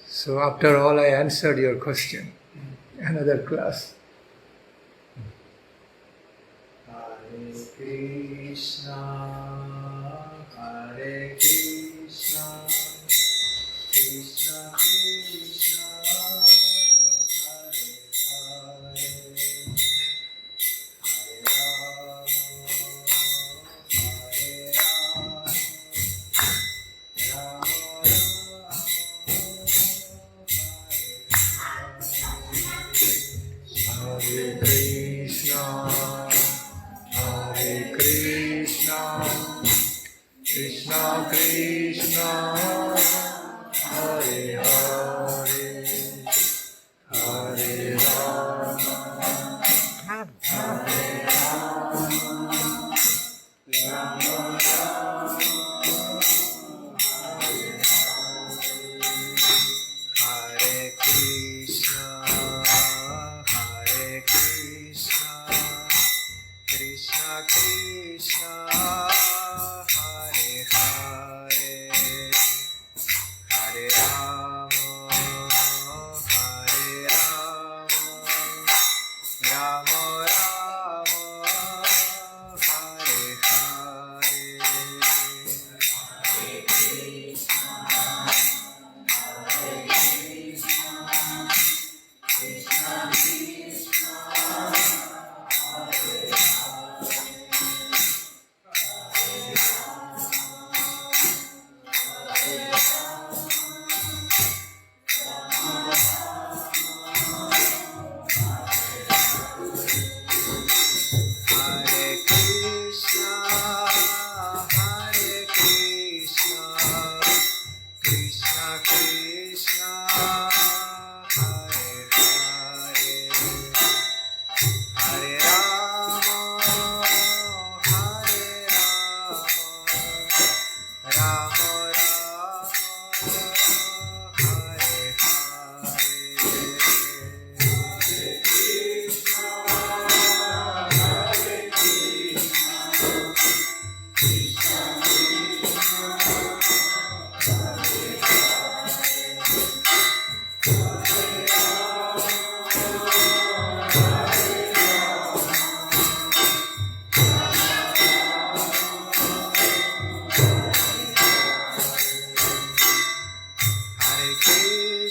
A: So after all, I answered your question. Another class.
C: Hare Krishna, Hare Krishna, Krishna Krishna, Hare Hare, Hare Rama, Hare Rama, Rama Rama, Hare Krishna, Hare Krishna, Krishna Krishna, Hare Hare, Hare Rama, Hare Rama, Rama Rama, Hare Hare, Hare Krishna, Hare Krishna, Krishna Krishna, Hare Hare, Hare Rama, Hare Rama, Rama Rama, Hare Hare, Hare Krishna, Hare Krishna, Krishna Krishna, Hare Hare Krishna, Hare Krishna, Krishna Krishna, Hare Hare, Hare Rama, Hare Rama, Rama Rama, Hare Hare, Hare Krishna, Hare Krishna, Krishna Krishna, Hare Hare Krishna, Hare Krishna, Krishna Krishna, Hare Hare, Hare Rama, Hare Rama, Rama Rama, Hare Hare, Hare Krishna, Hare Krishna,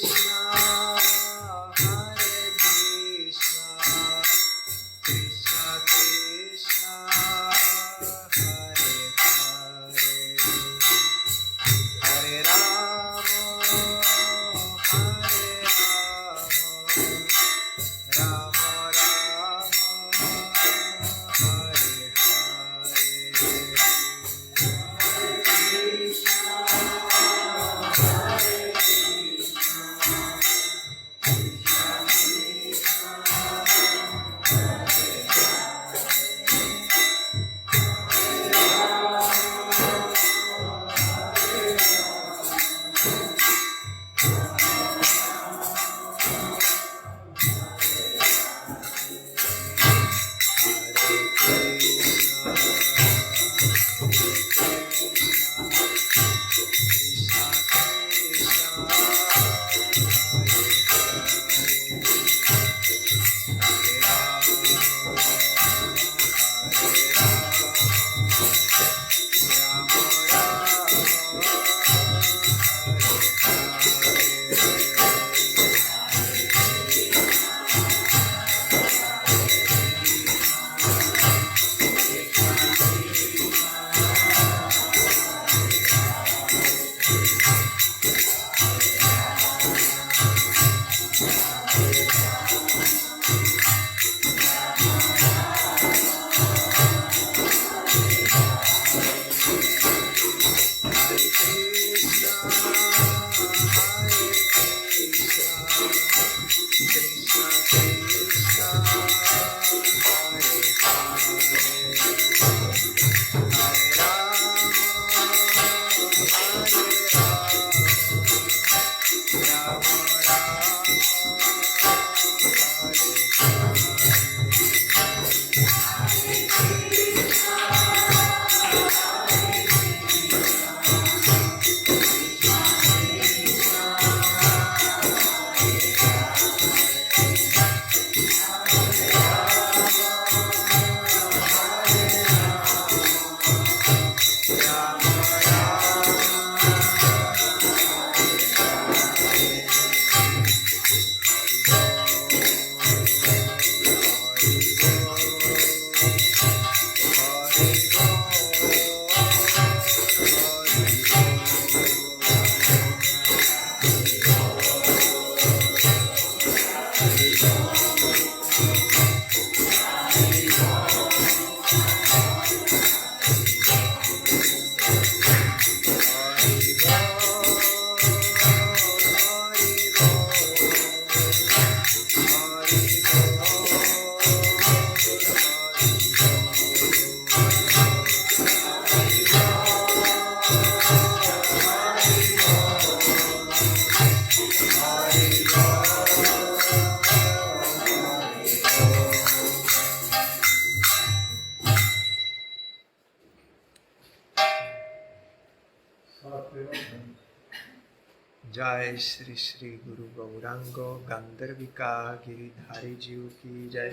A: जय श्री श्री गुरु गौरांगो गंधर्विका गिरिधारी जीव की जय।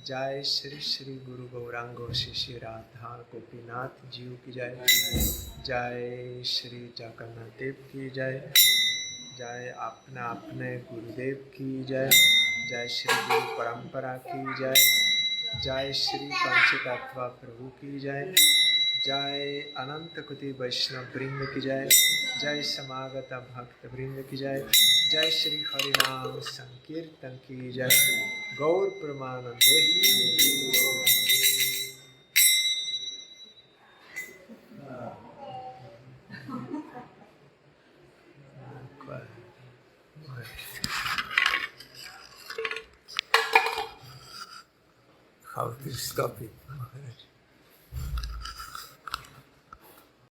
A: जय श्री श्री गुरु गौरांगो श्री राधा गोपीनाथ जीव की जय। जय श्री जगन्नाथ देव की जय। जय अपने अपने गुरुदेव की जय। जय श्री गुरु परंपरा की जय। जय श्री पंचतत्व प्रभु की जय। जय अनंत कोटि वैष्णव वृंद की जय। जय समागत भक्त वृंद की जय। जय श्री हरिनाम संकीर्तन की जय। गौर प्रमानंदे। How to stop it, Maharaj?